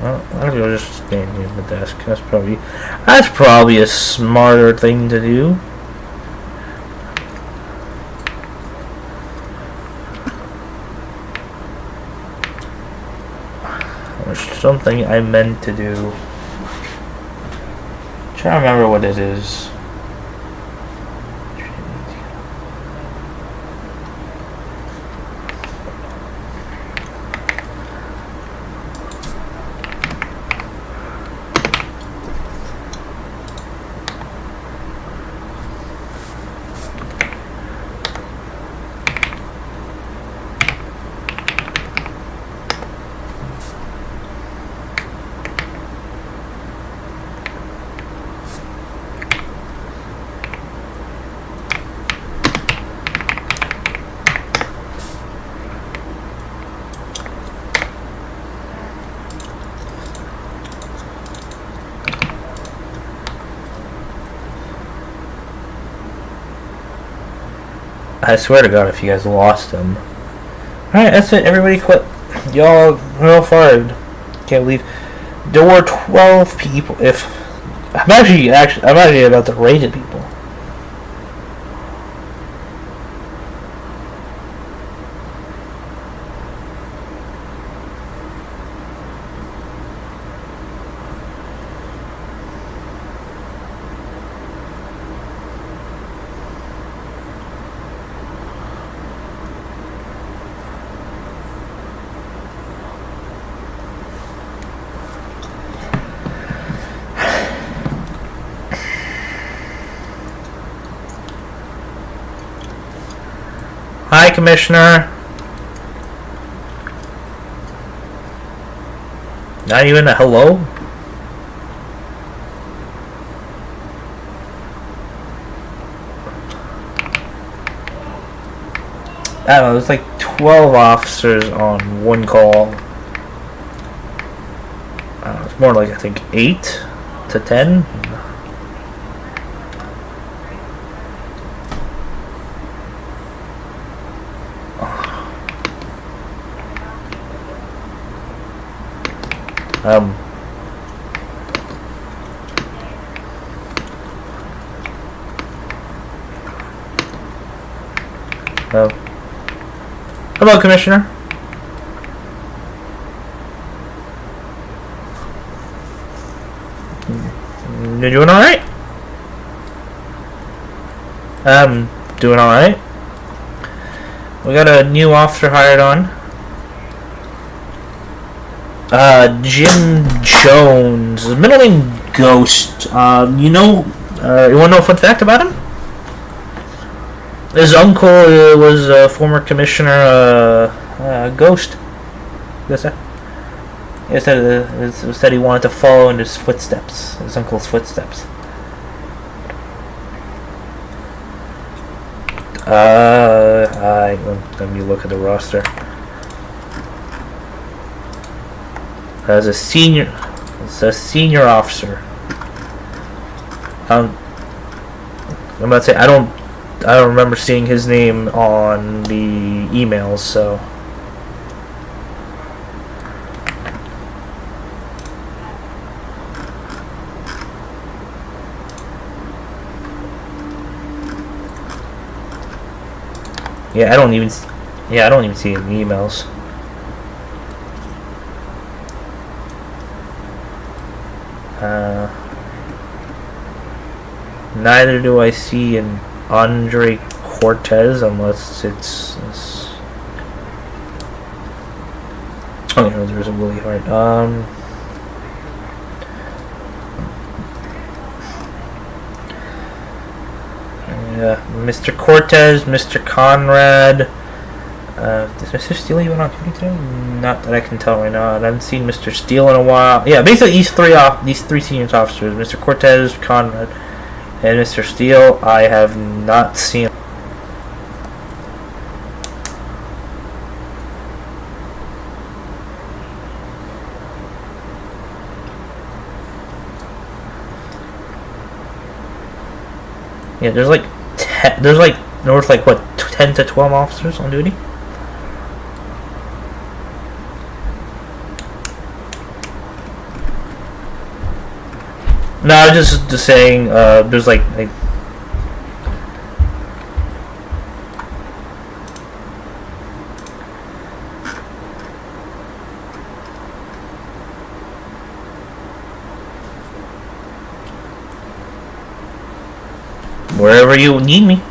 S1: Well, I'll go just stand here at the desk. That's probably a smarter thing to do. Something I meant to do. I'm trying to remember what it is. I swear to God, if you guys lost him. Alright, that's it. Everybody quit. Y'all are all fired. Can't leave. There were 12 people. If I'm actually about to rate it, people. Hi, Commissioner. Not even a hello? I don't know, there's like 12 officers on one call. I don't know, it's more like, I think, 8 to 10. Hello, Commissioner. You doing alright? Doing alright. We got a new officer hired on. Jim Jones. His middle name Ghost. You wanna know a fun fact about him? His uncle was a former commissioner, Ghost. Yes, sir. He said he wanted to follow in his footsteps, his uncle's footsteps. Let me look at the roster. As a senior officer. I'm about to say I don't remember seeing his name on the emails, so. Yeah, I don't even see it in the emails. Neither do I see an Andre Cortez unless it's oh no, there's a Willie Hart. Yeah, Mr. Cortez, Mr. Conrad. Does Mr. Steele even on duty today? Not that I can tell right now. I haven't seen Mr. Steele in a while. Yeah, basically these three senior officers, Mr. Cortez, Conrad, and Mr. Steele, I have not seen. Yeah, there's like north like what 10 to 12 officers on duty. No, I was just saying. There's like wherever you need me.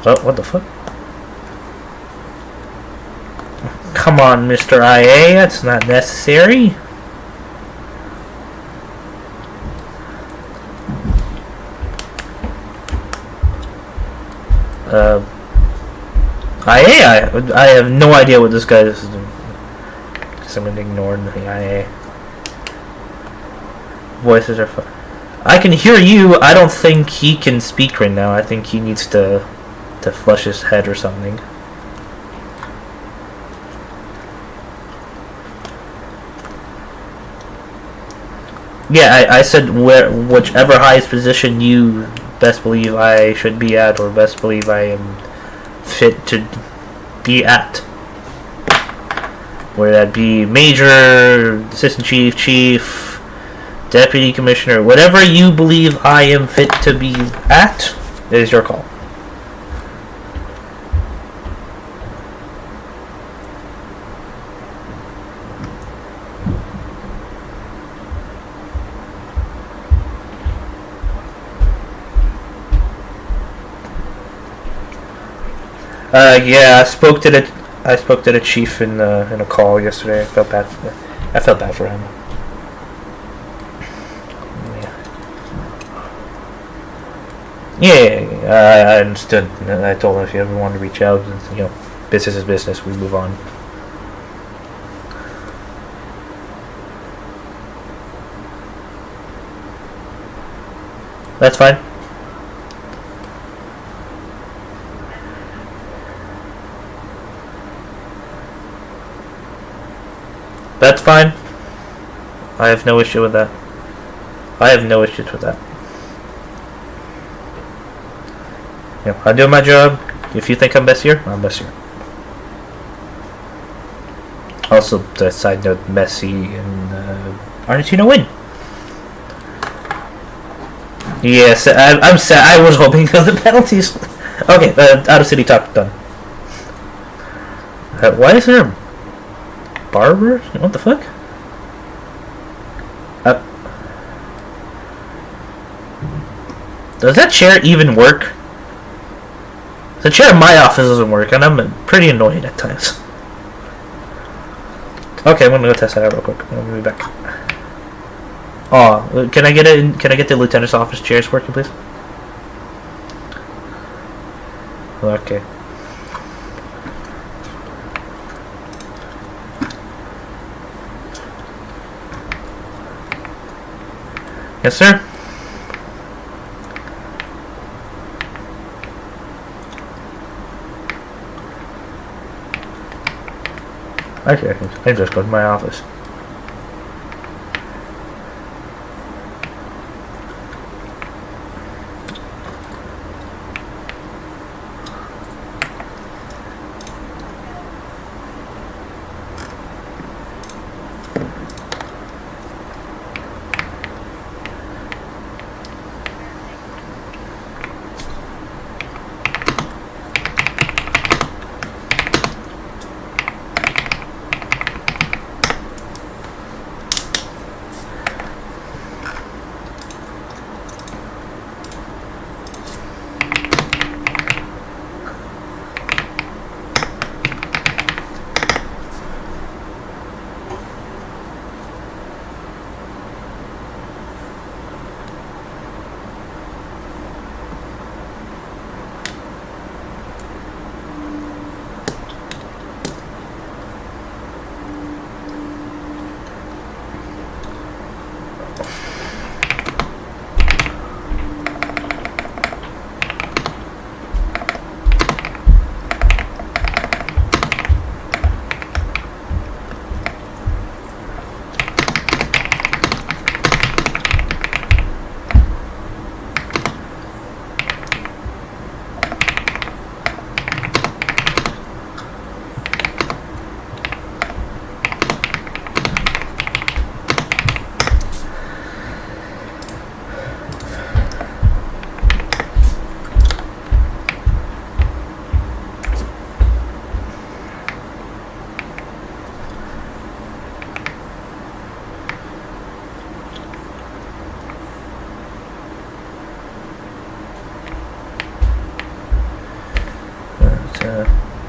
S1: Oh, what the fuck? Come on, Mr. IA, that's not necessary. IA, I have no idea what this guy is doing. Someone ignored the IA. Voices are fun. I can hear you. I don't think he can speak right now. I think he needs to flush his head or something. Yeah, I said whichever highest position you best believe I should be at, or best believe I am fit to be at. Whether that be major, assistant chief, chief, deputy commissioner, whatever you believe I am fit to be at is your call. Yeah, I spoke to the chief in a call yesterday. I felt bad for him. Yeah, I understood. I told him if you ever wanted to reach out, business is business. We move on. That's fine. That's fine. I have no issue with that. I have no issues with that. I'm doing my job. If you think I'm best here, I'm best here. Also, the side note, Messi and Argentina win. Yes, I'm sad. I was hoping for the penalties. Okay, out of city talk done. Why is there a barber? What the fuck? Does that chair even work? The chair in my office doesn't work, and I'm pretty annoyed at times. Okay, I'm gonna go test that out real quick. I'm gonna be back. Oh, can I get the lieutenant's office chairs working, please? Okay. Yes, sir. Actually, I can just go to my office.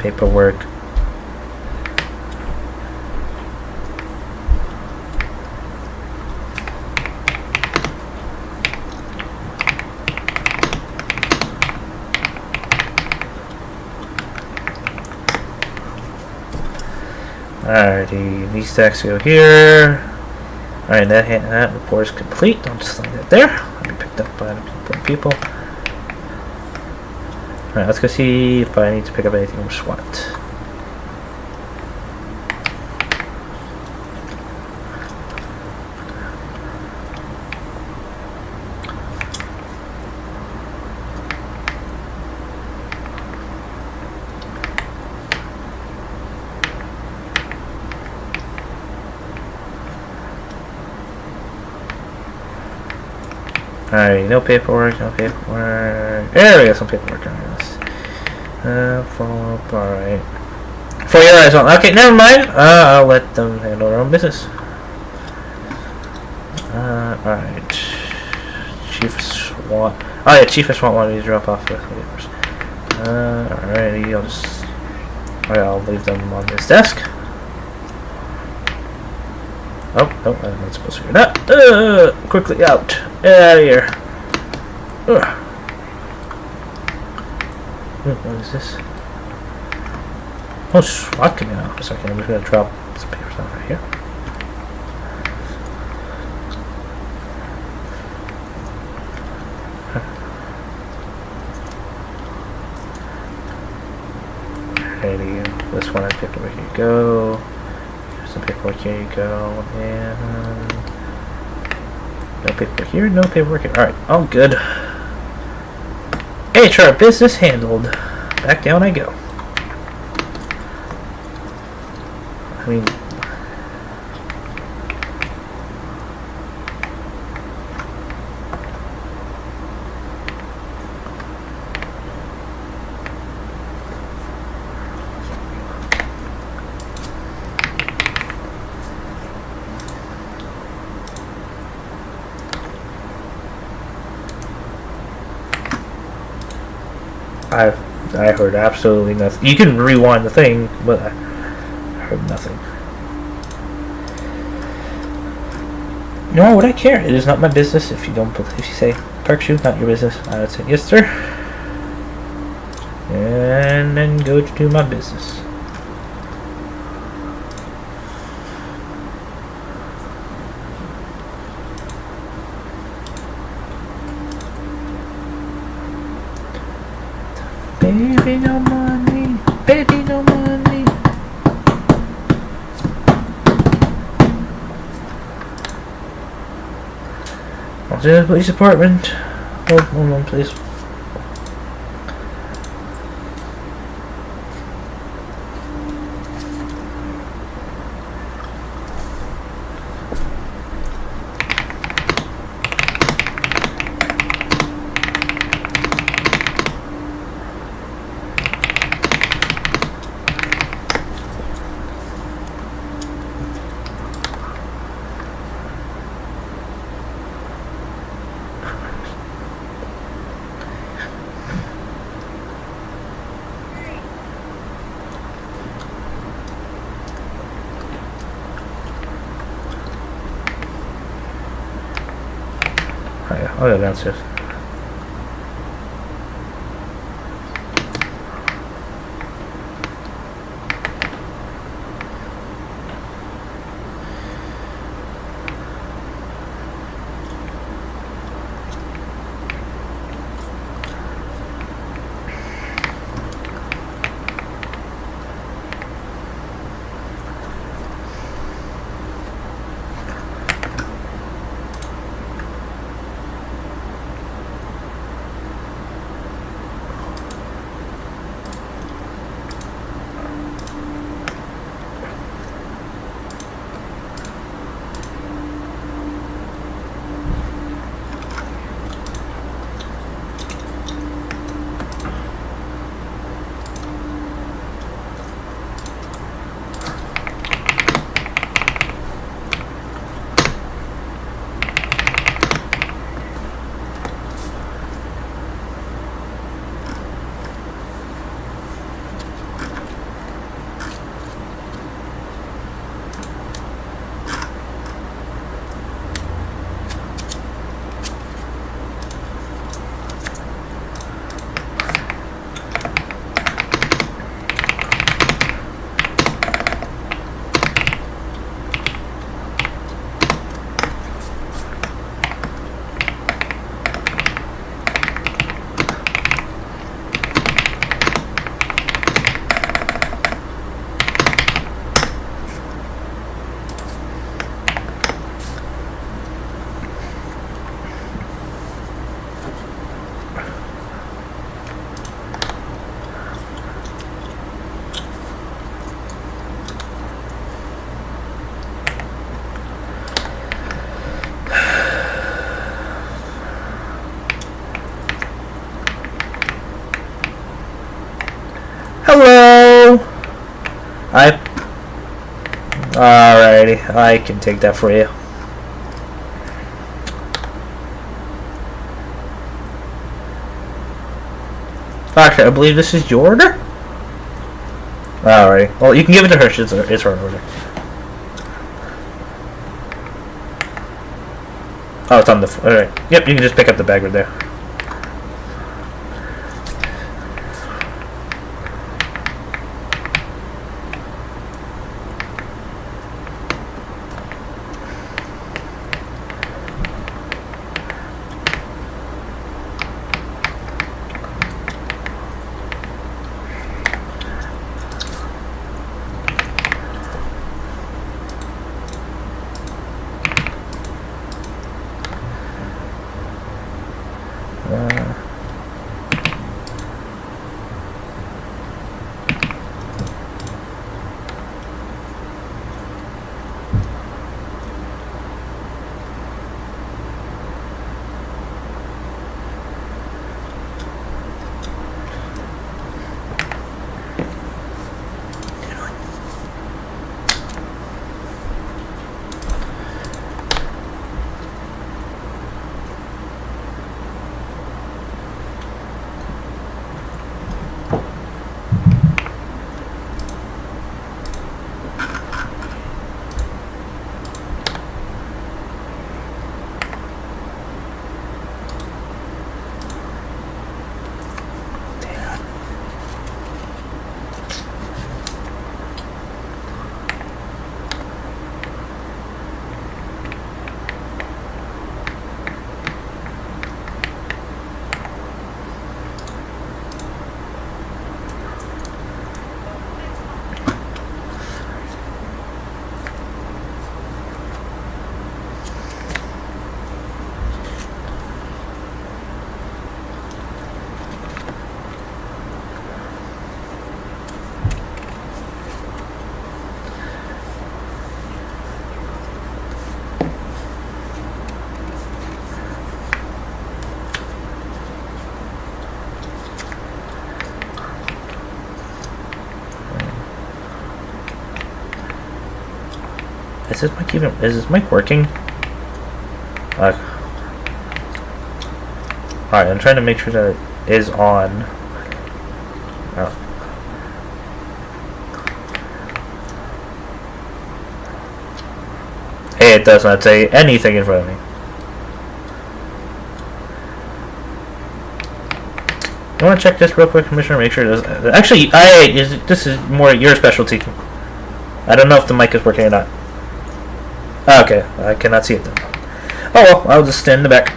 S1: paperwork. Alrighty, these stacks go here. Alright, that report is complete. I'll just leave that there. I'll be picked up by important people. Alright, let's go see if I need to pick up anything from SWAT. Alright, no paperwork, no paperwork. There we go, some paperwork on this. Follow up, alright. For your eyes on. Okay, never mind. I'll let them handle their own business. Alright. Chief of SWAT. Oh yeah, Chief of SWAT wanted me to drop off the papers. Alrighty, I'll just... Alright, I'll leave them on this desk. Oh, I'm not supposed to hear that. Quickly out. Out of here. What is this? Oh, SWAT coming out. A second, I'm just going to drop some papers down right here. Alrighty, this one I picked over. Here you go. Some paperwork, here you go, and no paperwork here, no paperwork here. Alright, all good. HR business handled. Back down I go. I mean, I heard absolutely nothing. You can rewind the thing, but I heard nothing. Nor would I care. It is not my business. If you don't, if you say Pirkachu, not your business, I would say yes, sir, and then go to do my business. Baby, no money. Baby, no money. I'll do the police department. Hold on, please. I'll go downstairs. Alrighty, I can take that for you. Actually, I believe this is your order? Alright. Well, you can give it to her. It's her order. Oh, it's on the... Alright. Yep, you can just pick up the bag right there. Is this mic working? Alright, I'm trying to make sure that it is on. Oh. Hey, it does not say anything in front of me. You want to check this real quick, Commissioner? Make sure it does. Actually, this is more your specialty. I don't know if the mic is working or not. Okay, I cannot see it then. Oh well, I'll just stand in the back.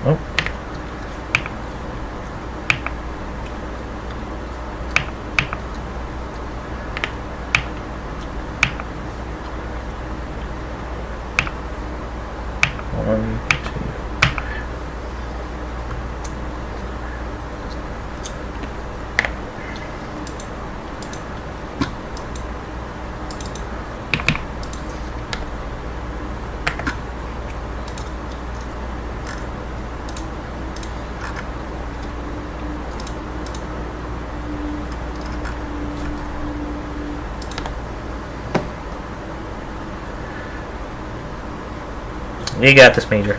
S1: Oh. One, two. You got this, Major.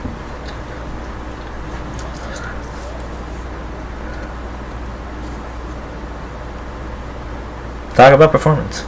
S1: Talk about performance.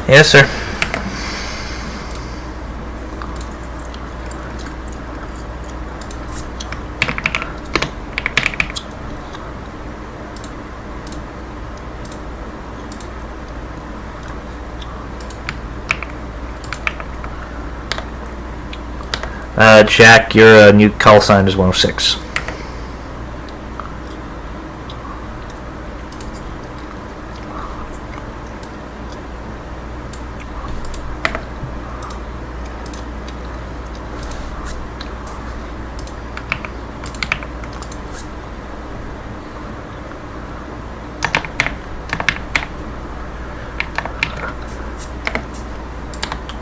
S1: Yes, sir. Jack, your new call sign is 106.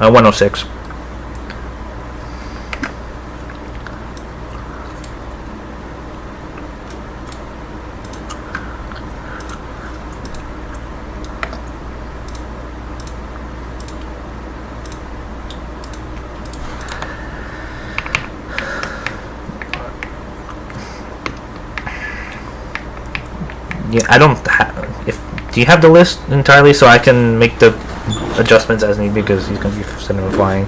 S1: Uh, 106. Yeah, I don't have. If do you have the list entirely so I can make the adjustments as needed because he's gonna be sending him flying.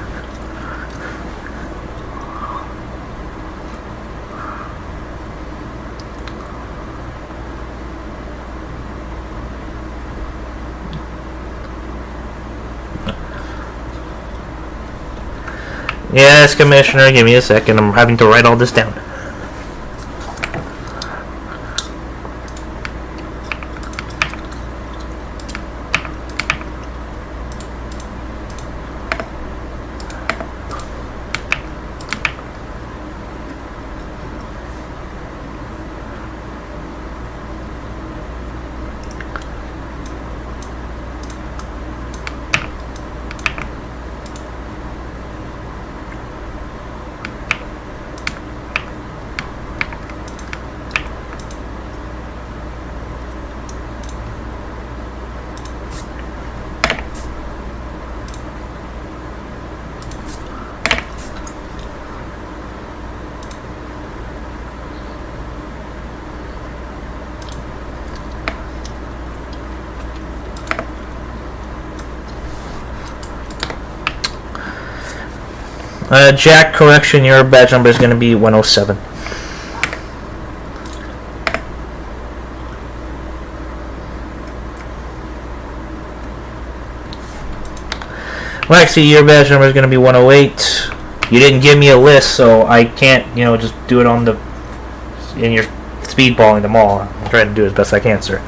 S1: Yes, Commissioner, give me a second. I'm having to write all this down. Jack, correction, your badge number is going to be 107. Lexi, your badge number is going to be 108. You didn't give me a list, so I can't, just do it on the in your speedballing them all. I'm trying to do it as best I can, sir.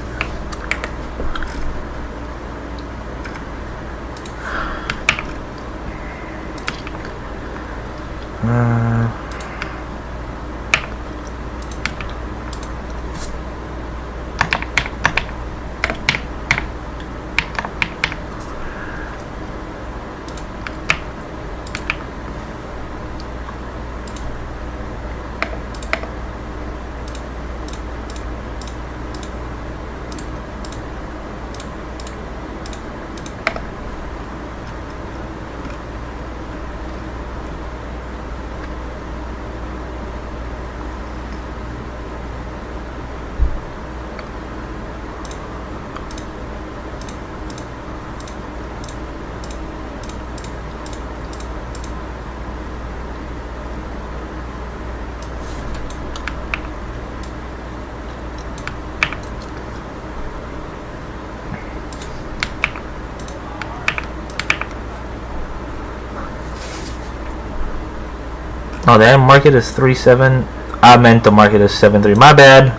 S1: Oh, they mark it as 37. I meant to mark it as 73. My bad.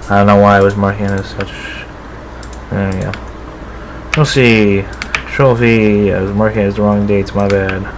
S1: I don't know why I was marking it as such. There we go. We'll see. Trophy. I was marking it as the wrong dates. My bad.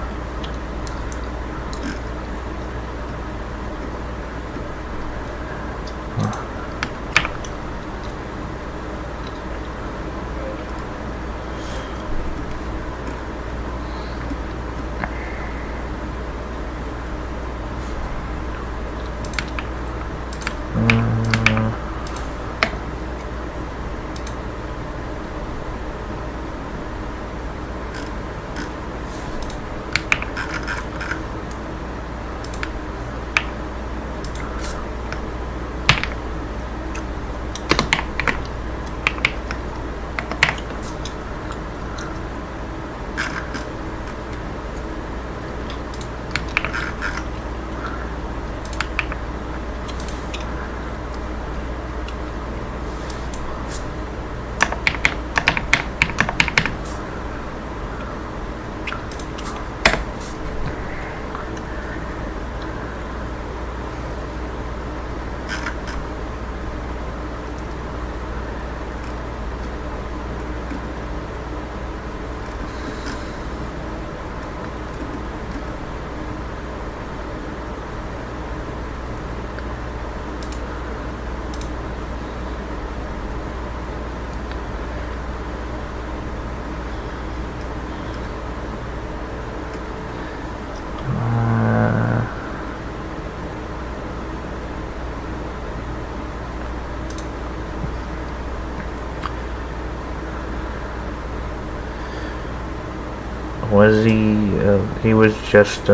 S1: Was he? He was just.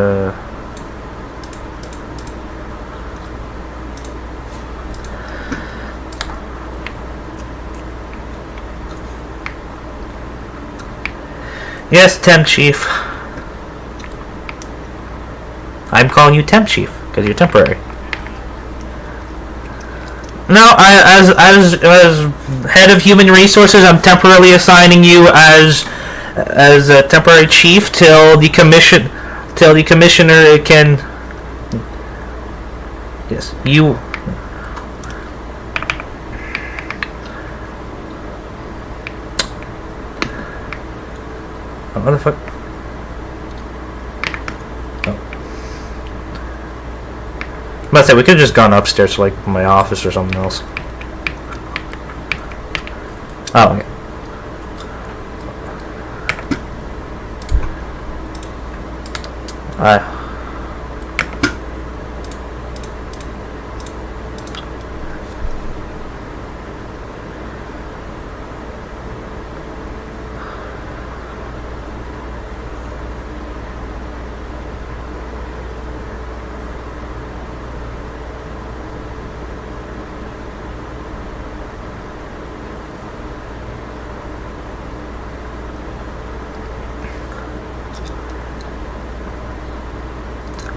S1: Yes, Temp Chief. I'm calling you Temp Chief because you're temporary. No, as head of human resources, I'm temporarily assigning you as a temporary chief till the commissioner can. Yes, you. What the fuck? Oh. I'm about to say, we could have just gone upstairs to, like, my office or something else. Oh, okay.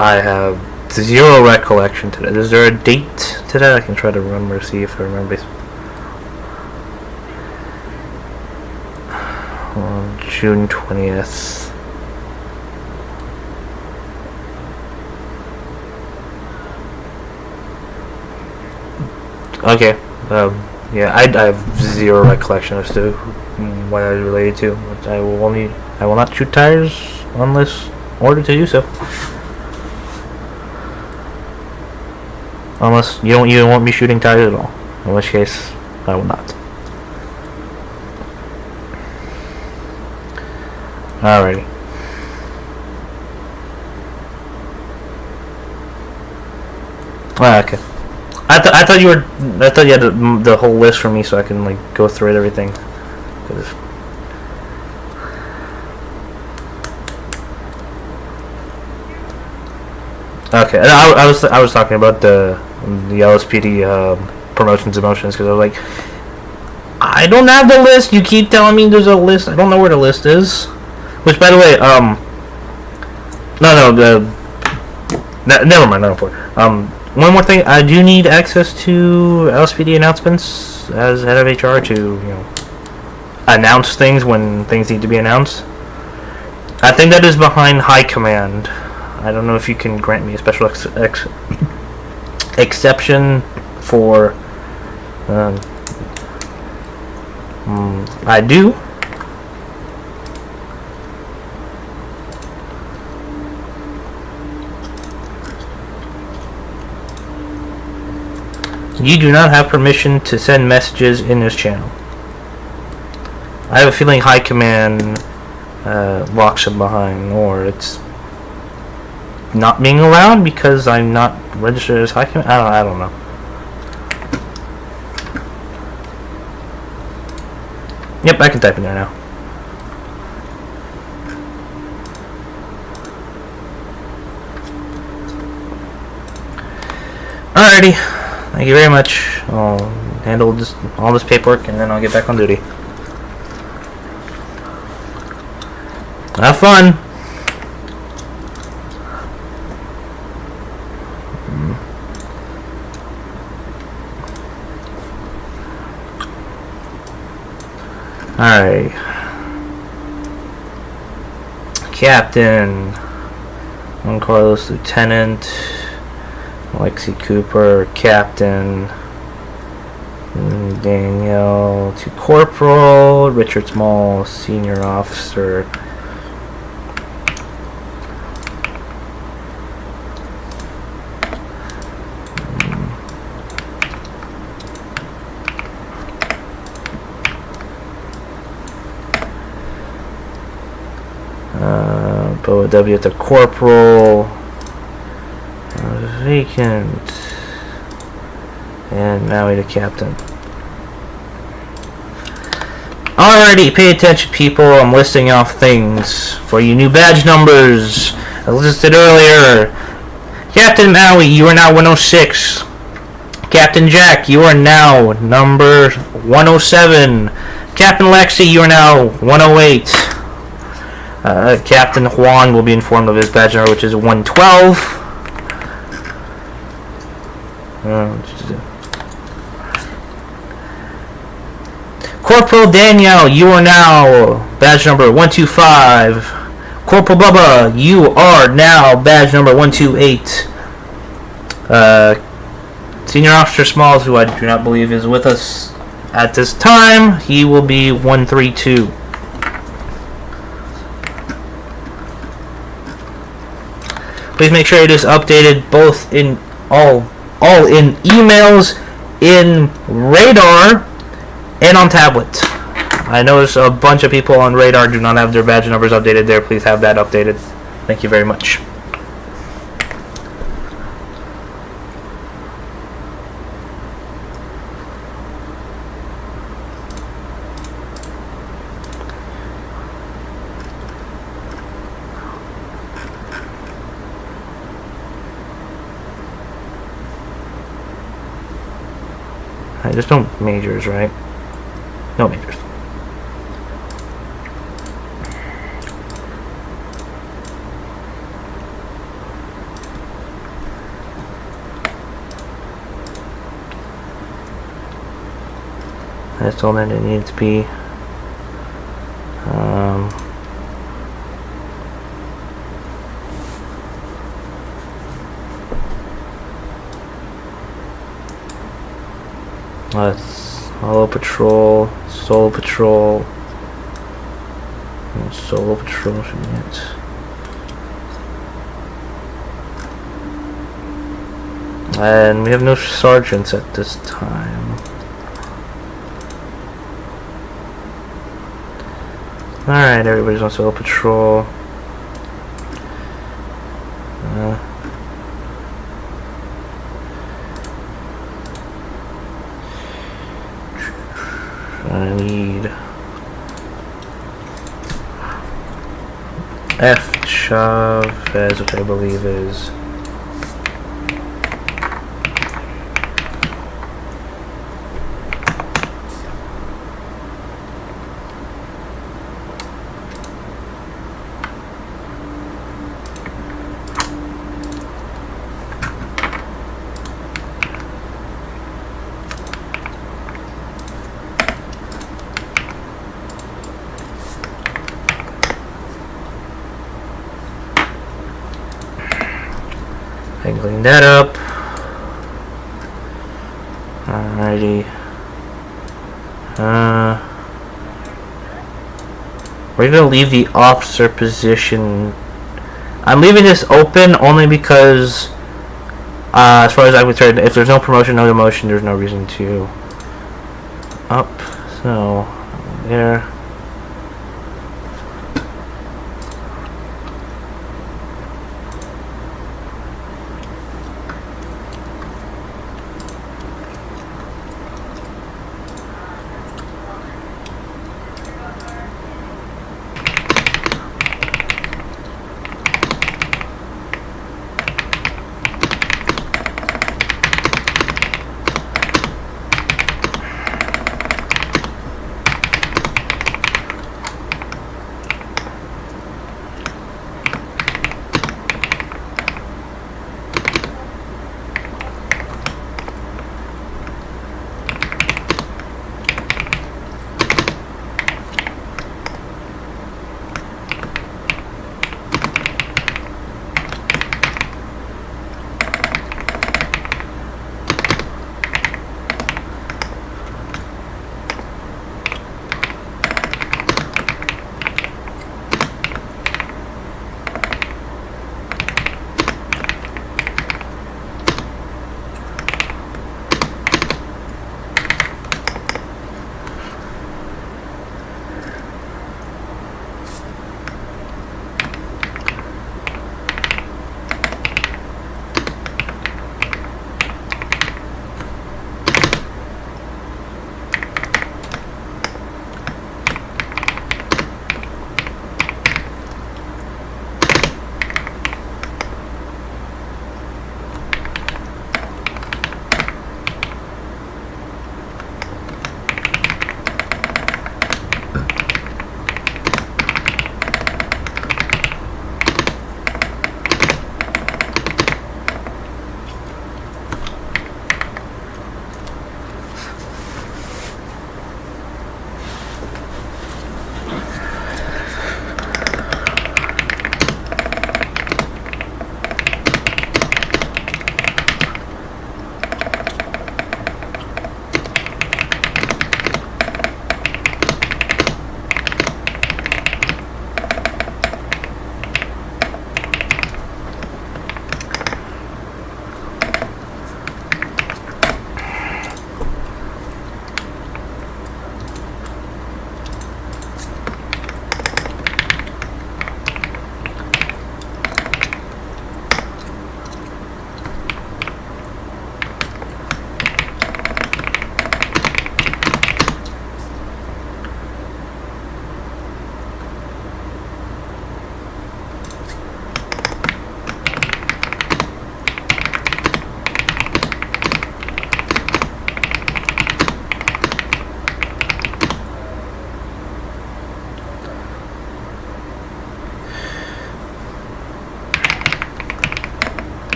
S1: I have zero recollection today. Is there a date to that? I can try to remember, see if I remember. June 20th. Okay. Yeah, I have zero recollection as to what I was related to. I will not shoot tires unless ordered to do so. Unless you don't want me shooting tires at all. In which case, I will not. Alrighty. Okay. I thought you had the whole list for me, so I can like go through it everything. Okay, and I was talking about the LSPD promotions and motions because I was like, I don't have the list. You keep telling me there's a list. I don't know where the list is. Which, by the way, never mind. Not important. One more thing. I do need access to LSPD announcements as head of HR to announce things when things need to be announced. I think that is behind High Command. I don't know if you can grant me a special exception for. I do. You do not have permission to send messages in this channel. I have a feeling High Command locks them behind, or it's not being allowed because I'm not registered as High Command. I don't know. Yep, I can type in there now. Alrighty. Thank you very much. I'll handle all this paperwork and then I'll get back on duty. Have fun. Alright. Captain. Juan Carlos, Lieutenant. Alexi Cooper, Captain. Danielle to Corporal. Richard Small, Senior Officer. W to Corporal. Vacant. And Maui to Captain. Alrighty, pay attention, people. I'm listing off things for you. New badge numbers, as listed earlier. Captain Maui, you are now 106. Captain Jack, you are now number 107. Captain Lexi, you are now 108. Captain Juan will be informed of his badge number, which is 112. Corporal Danielle, you are now badge number 125. Corporal Bubba, you are now badge number 128. Senior Officer Smalls, who I do not believe is with us at this time, he will be 132. Please make sure it is updated both in all in emails, in radar, and on tablet. I notice a bunch of people on radar do not have their badge numbers updated there. Please have that updated. Thank you very much. There's no majors, right? No majors. That's all that it needs to be. Solo patrol, solo patrol, and solo patrol should be it. And we have no sergeants at this time. Alright, everybody's on solo patrol. I need F. Chavez, which I believe is I can clean that up. Alrighty. We're gonna leave the officer position. I'm leaving this open only because, as far as I'm concerned, if there's no promotion, no demotion, there's no reason to up. So, there.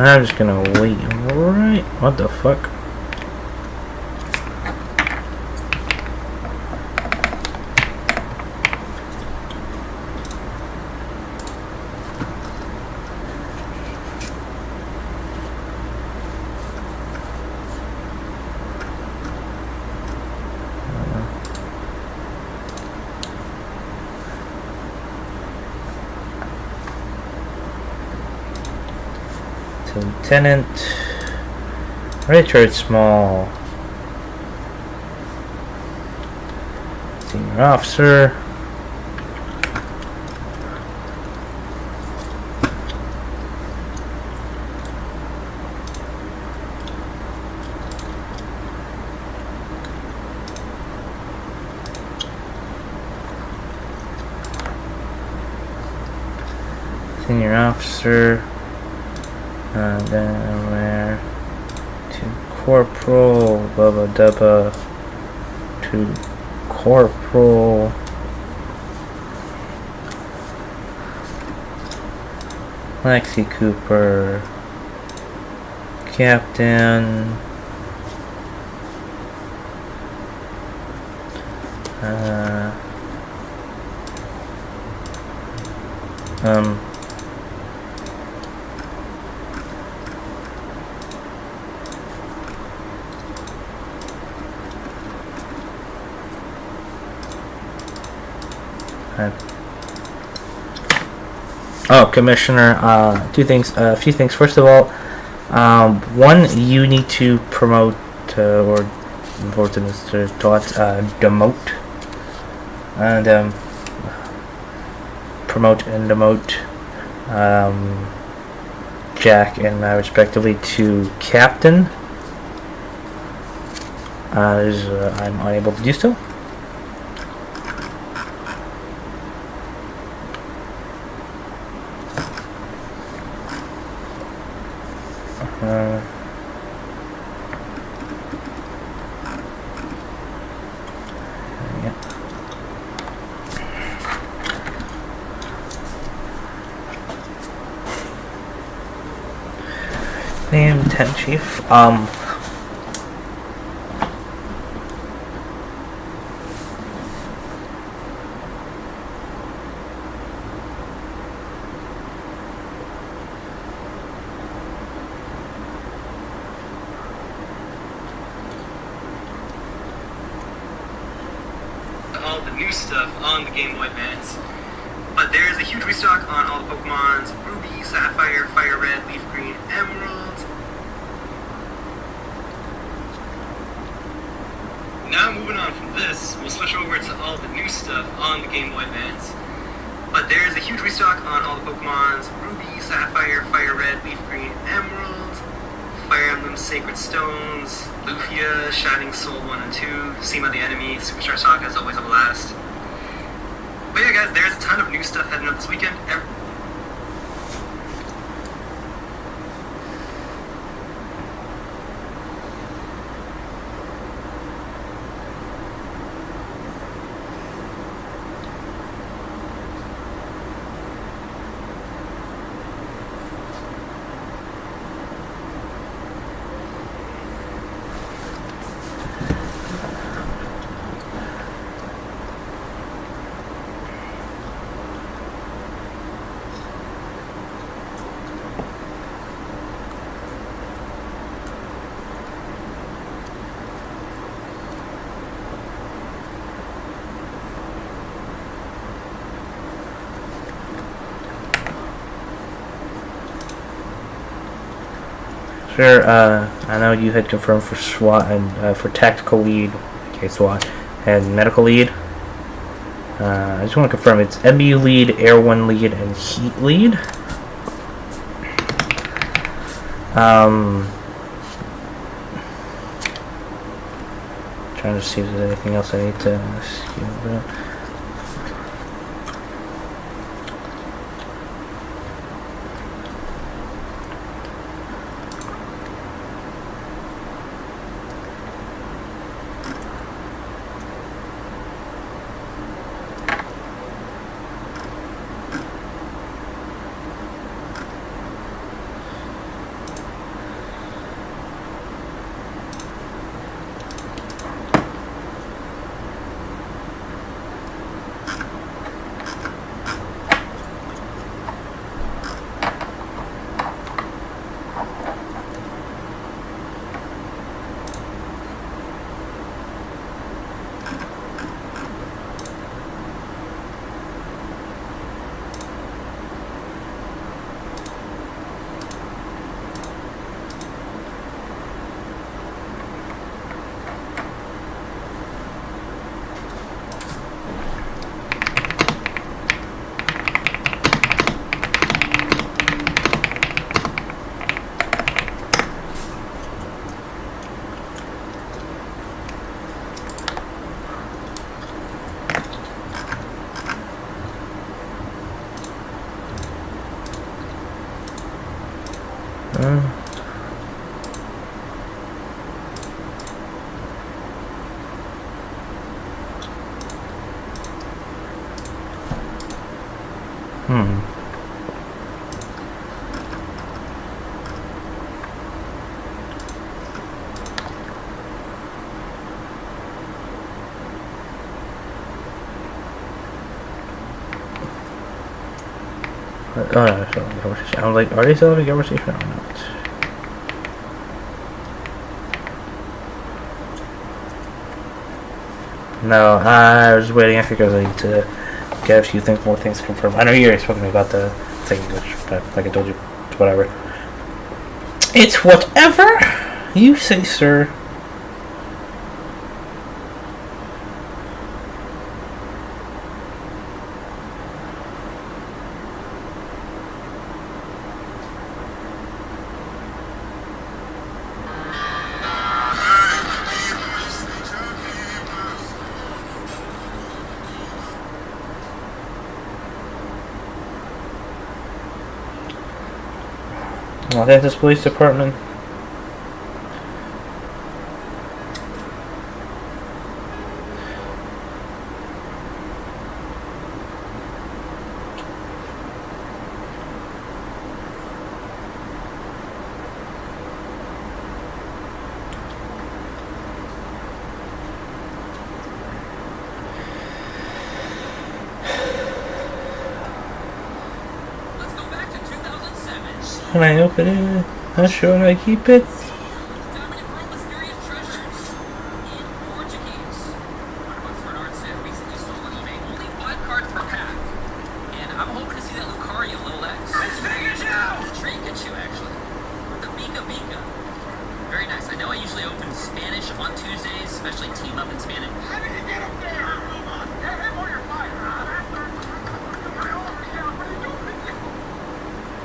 S1: I'm just gonna wait. Right? What the fuck? Lieutenant, Richard Small, Senior Officer, Senior Officer. Then where to Corporal, Bubba Dubba, to Corporal, Lexi Cooper, Captain, Commissioner, two things, a few things. First of all, one, you need to promote, or report to Mr. Todd, demote, and, promote and demote, Jack and I respectively to Captain, as I'm unable to do so. Name 10 Chief.
S2: All the new stuff on the Game Boy Advance, but there is a huge restock on all the Pokemon's Ruby, Sapphire, Fire Red, Leaf Green, Emerald. Now moving on from this, we'll switch over to all the new stuff on the Game Boy Advance, but there is a huge restock on all the Pokemon's Ruby, Sapphire, Fire Red, Leaf Green, Emerald, Fire Emblem Sacred Stones, Lufia, Shining Soul 1 and 2, Seema the Enemy, Superstar Saga is always a blast. But yeah guys, there's a ton of new stuff heading up this weekend.
S1: Sure, I know you had confirmed for SWAT and for tactical lead, okay, SWAT, and medical lead. I just want to confirm it's MU lead, Air 1 lead, and Heat lead. Trying to see if there's anything else I need to ask you about. Oh no, still having a conversation. I was like, are they still having a conversation or not? No, I was waiting. I think I need to get a few things, more things confirmed. I know you already spoke to me about the thing, but like I told you, it's whatever. It's whatever you say, sir. Los Angeles Police Department. Can I open it? Not sure how I keep it.
S3: Pirkachu, actually. The Pirkachu. Very nice. I know I usually open Spanish on Tuesdays, especially team up in Spanish. How did you get up there? Get him or you're fired.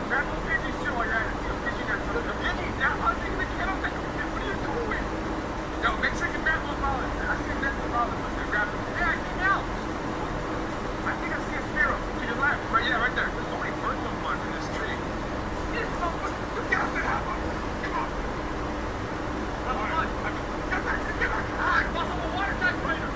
S3: Grab those piggies too while you're at it. See those piggies there. The piggies down. I'm taking the kid up there. What are you doing? No, make sure you grab those dollars. I see those dollars. Let's go grab them. Yeah, I can now. I think I see a sparrow to your left. Right, yeah, right there. There's so many birds on fire in this tree. This motherfucker. Look out there. Come on. Get back. Get back. Ah, what's on the water tank later?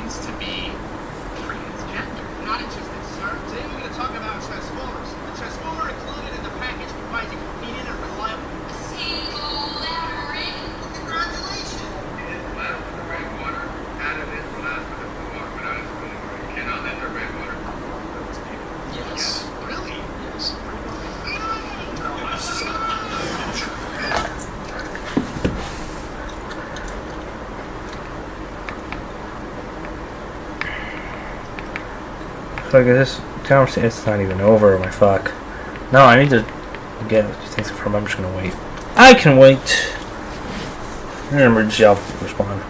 S4: happens to be transgender.
S3: Not interested, sir. Today we're going to talk about Transformers. The Transformer included in the package provides a convenient and reliable...
S5: Single lettering.
S3: Congratulations!
S4: It is left for the red water, and it is last for the blue water, but honestly, you cannot let the red water go those people.
S6: Yes.
S3: Really?
S6: Yes.
S1: So I guess this conversation, it's not even over, my fuck. No, I need to get things from. I'm just gonna wait. I can wait. In an emergency, I'll respond.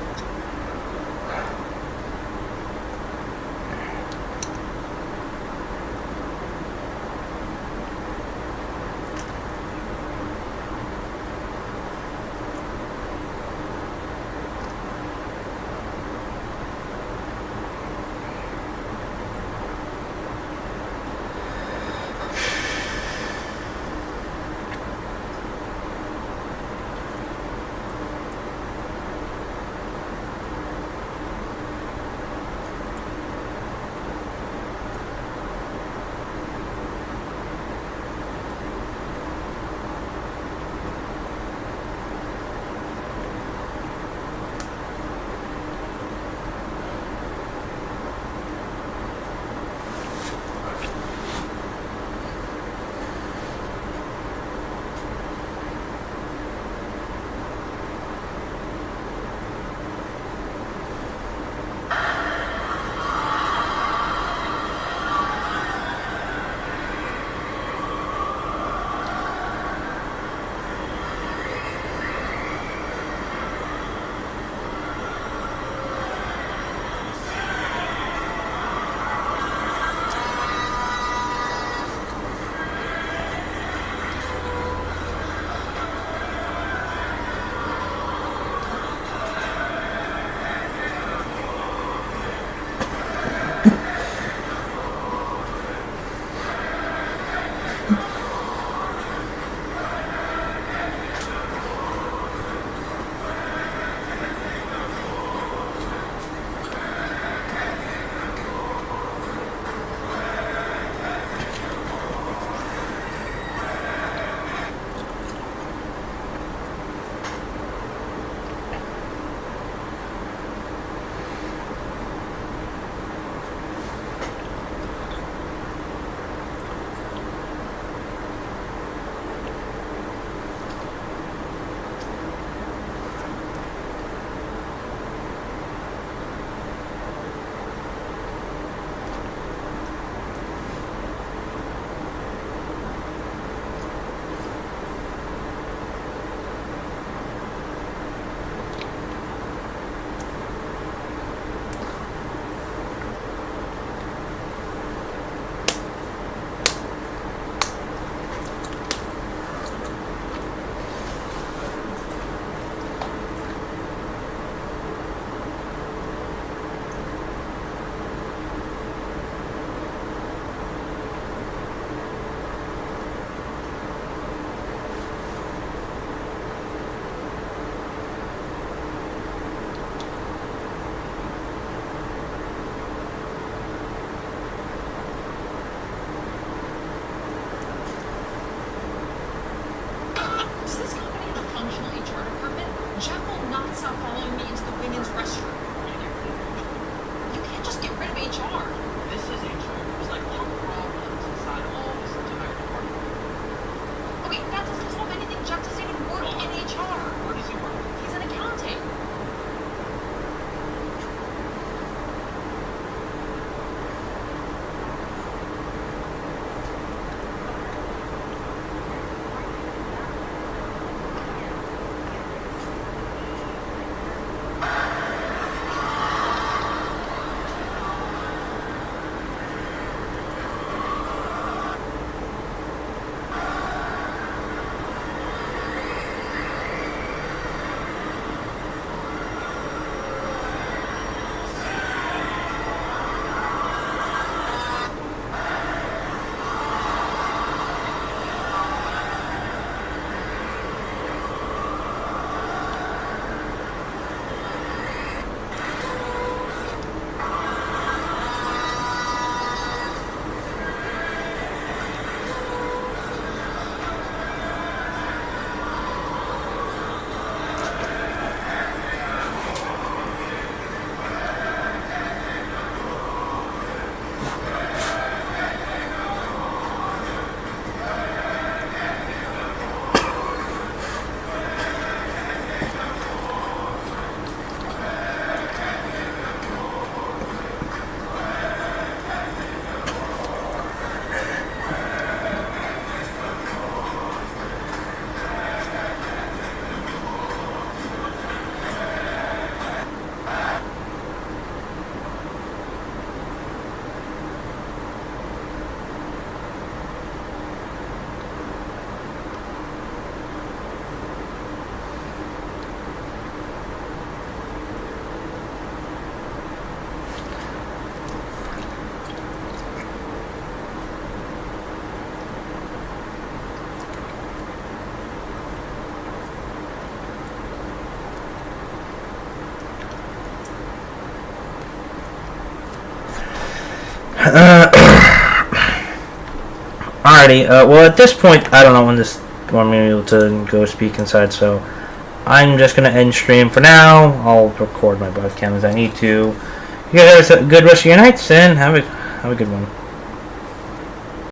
S1: Alrighty, well at this point, I don't know when this when I'm going to be able to go speak inside, so I'm just going to end stream for now. I'll record my body cam as I need to. You guys have a good rest of your nights, and have a good one.